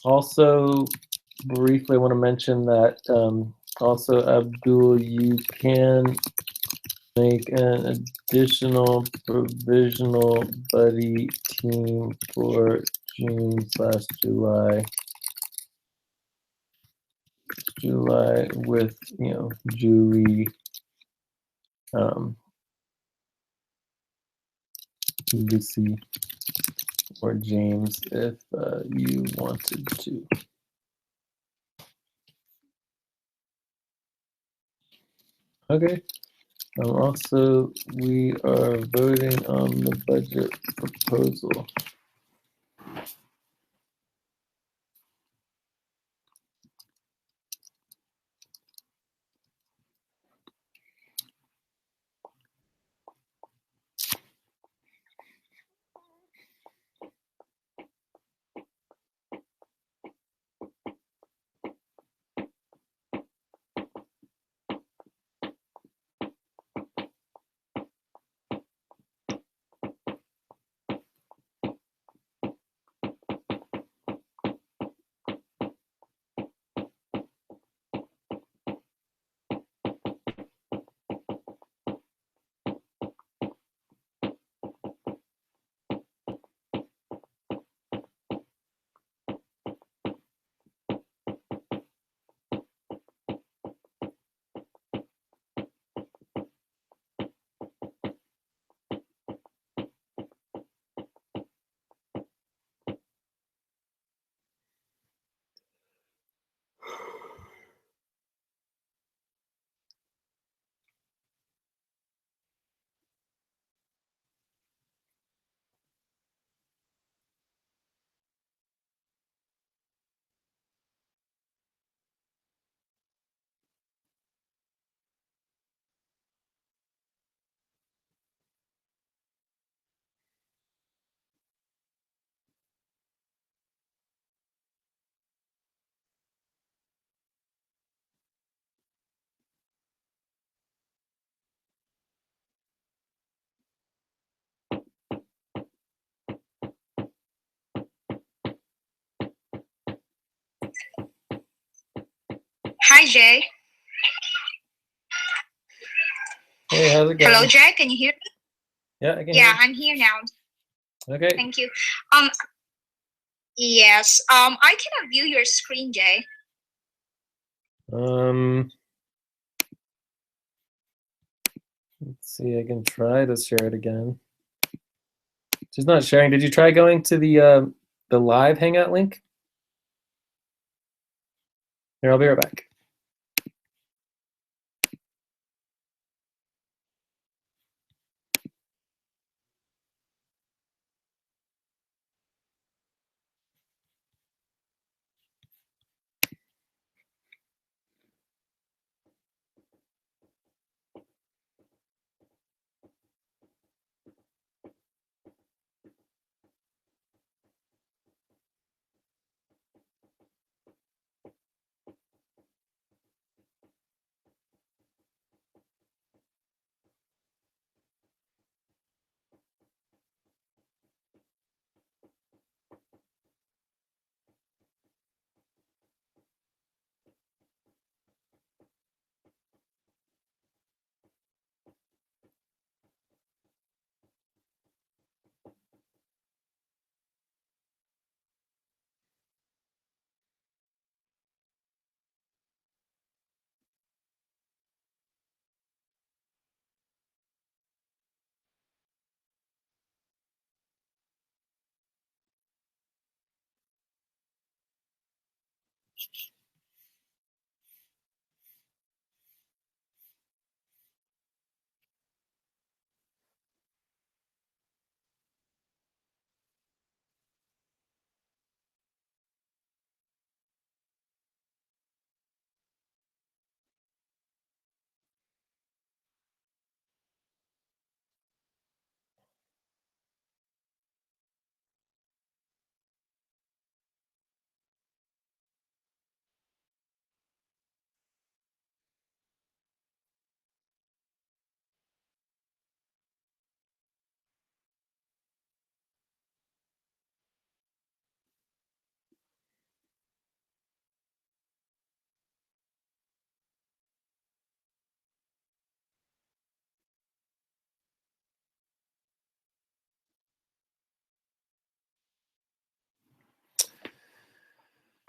also briefly I want to mention that also Abdul, you can make an additional provisional buddy team for June/July. July with Julie, Lucy, or James if you wanted to. Okay. Also, we are voting on the budget proposal. Hi, Jay. Hey, how's it going? Hello, Jay. Can you hear me? Yeah, I can Yeah, hear I'm here now. you. Okay. Thank you. Yes. I cannot view your screen, Jay. Let's see, I can try to share it again. She's not sharing. Did you try going to the live Hangout link? Here, I'll be right back.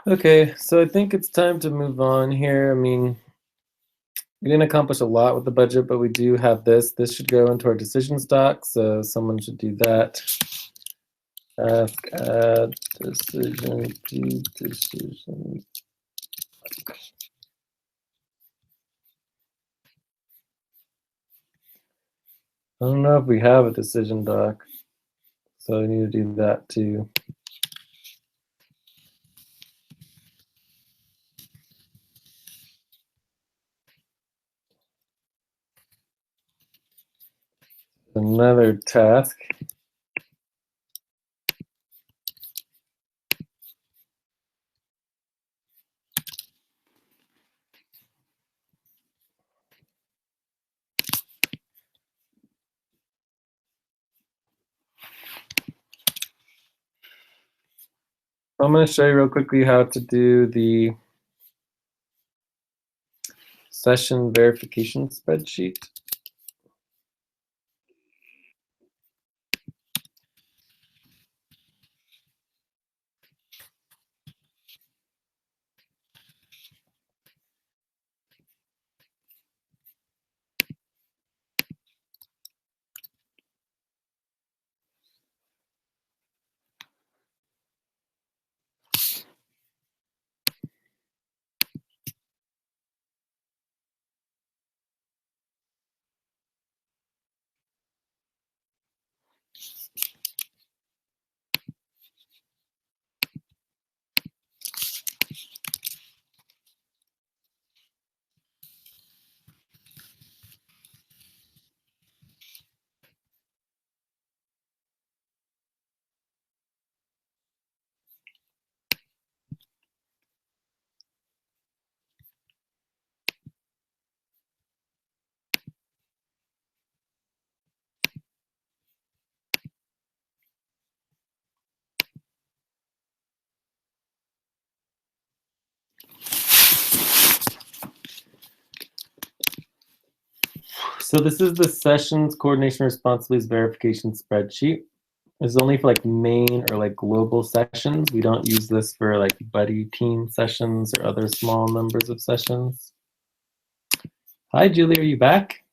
Okay, so I think it's time to move on here. I mean, we didn't accomplish a lot with the budget, but we do have this. This should go into our decisions doc, so someone should do that. Add decision to decision. I don't know if we have a decision doc, so I need to do that too. Another task. I'm going to show you real quickly how to do the session verification spreadsheet. So this is the sessions coordination responsibilities verification spreadsheet. It's only for like main or like global sessions. We don't use this for like buddy team sessions or other small numbers of sessions. Hi, Julie, are you back?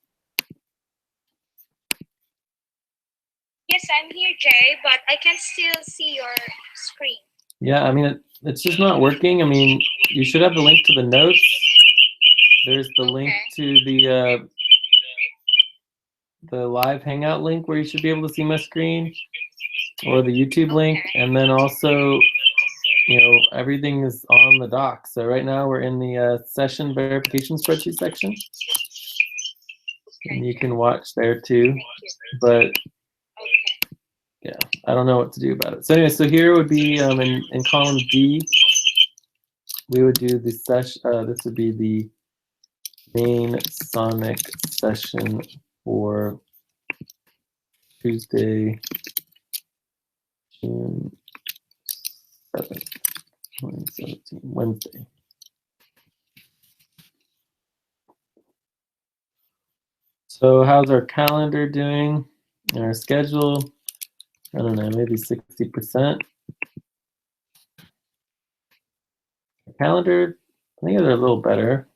Yes, I'm here, Jay, but I can still see your screen. Yeah, I mean, it's just not working. I mean, you should have the link to the notes. There's the link to the live hangout link where you should be able to see my screen, or the YouTube link, and then also, you know, everything is on the doc. So right now we're in the session verification spreadsheet section, and you can watch there too. But yeah, I don't know what to do about it. So anyway, so here would be in column D, we would do the session. This would be the main Sonic session for Tuesday, June 7th, 2017, Wednesday. So how's our calendar doing? Our schedule, I don't know, maybe 60%. Our calendar, I think they're a little better.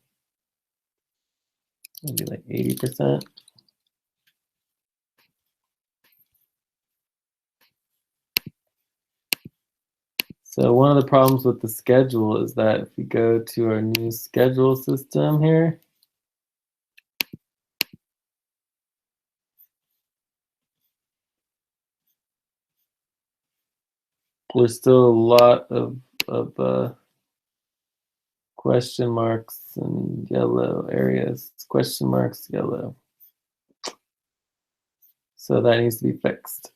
Maybe like 80%. So one of the problems with the schedule is that if we go to our new schedule system here, there's still a lot of question marks and yellow areas. Question marks, yellow. So that needs to be fixed.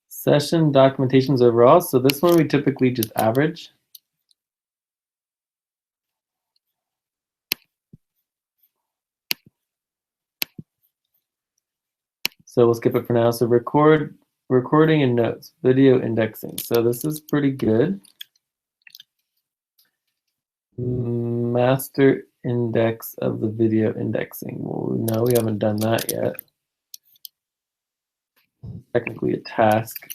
Session documentations overall. So this one we typically just average. So we'll skip it for now. So recording and notes, video indexing. So this is pretty good. Master index of the video indexing. Well, no, we haven't done that yet. technically a task.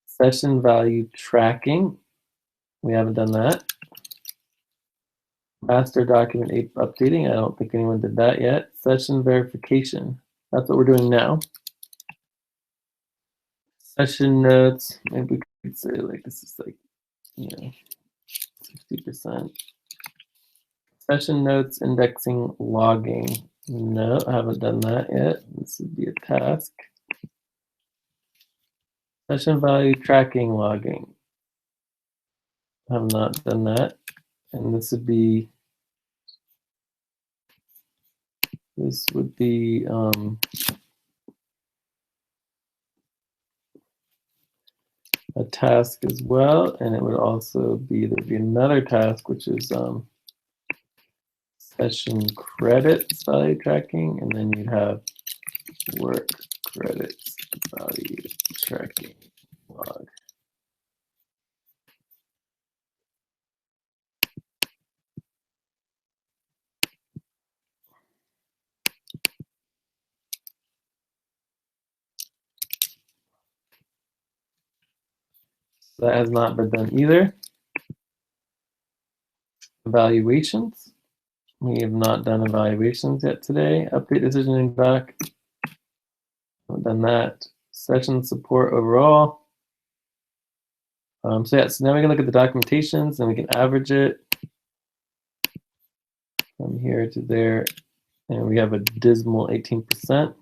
Session value tracking. We haven't done that. Master document updating. I don't think anyone did that yet. Session verification. That's what we're doing now. Session notes. Maybe we could say like this is like, 60%. Session notes, indexing, logging. No, I haven't done that yet. This would be a task. Session value tracking, logging. I have not done that. And this would be a task as well, and it would also be, there'd be another task, which is session credits value tracking, and then you'd have work credits value tracking log. So that has not been done either. Evaluations. We have not done evaluations yet today. Update decisioning doc. Haven't done that. Session support overall. So now we can look at the documentations and we can average it from here to there, and we have a dismal 18%.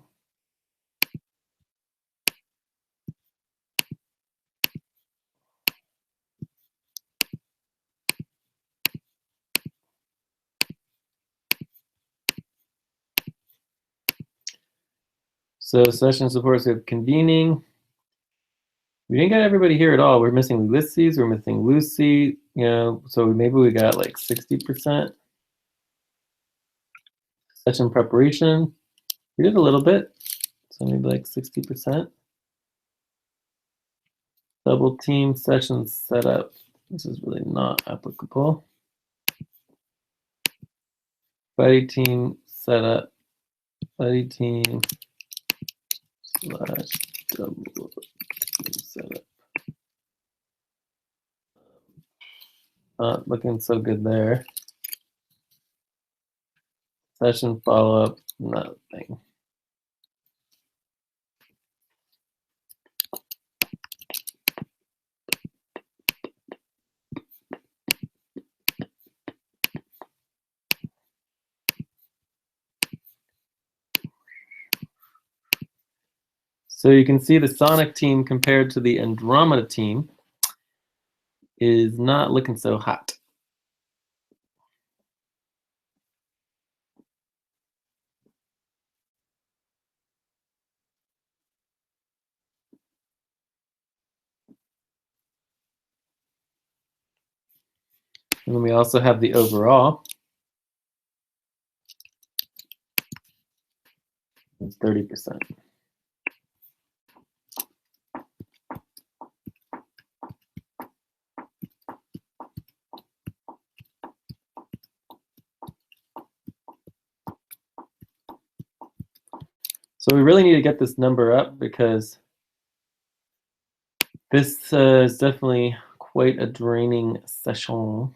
So session supports we have convening. We didn't get everybody here at all. We're missing Ulysses, we're missing Lucy, so maybe we got like 60%. Session preparation, we did a little bit, so maybe like 60%. Double team session setup, this is really not applicable. Buddy team setup, buddy team / double team setup. Not looking so good there. Session follow-up, nothing. So you can see the Sonic team compared to the Andromeda team is not looking so hot. And then we also have the overall. It's 30%. So we really need to get this number up because this is definitely quite a draining session.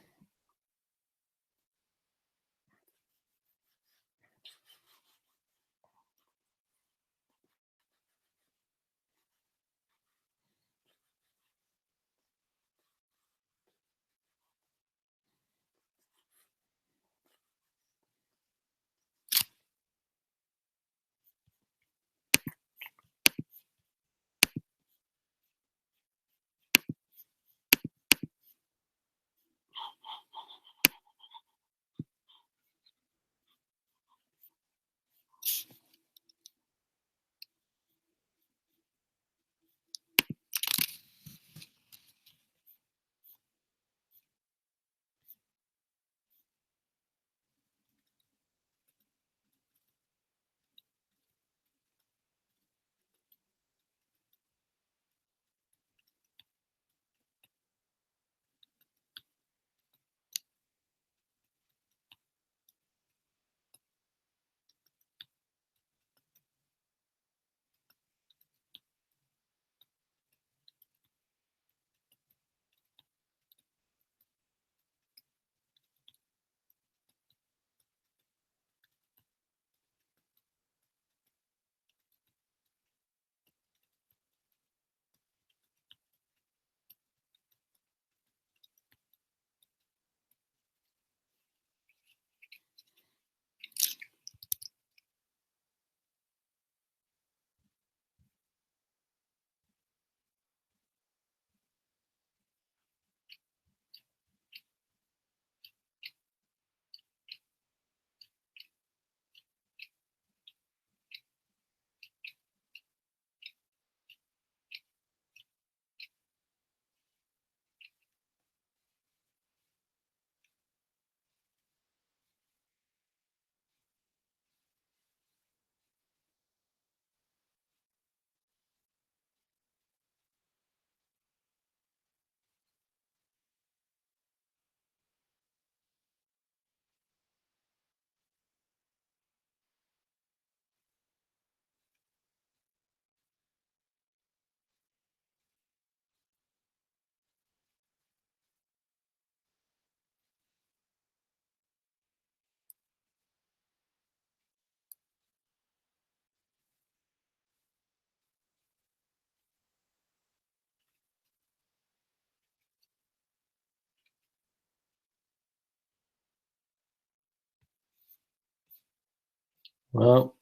Well,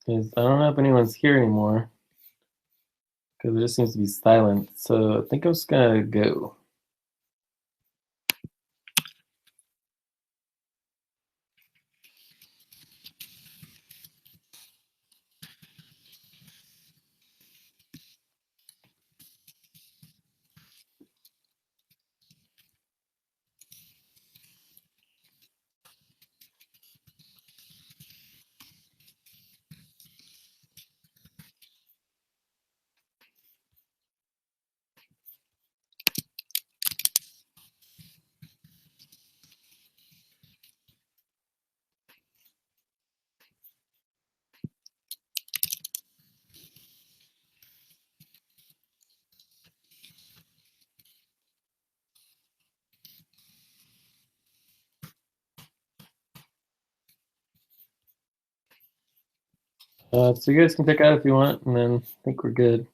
I don't know if anyone's here anymore because it just seems to be silent. So I think I'm just gonna go. So you guys can pick out if you want, and then I think we're good.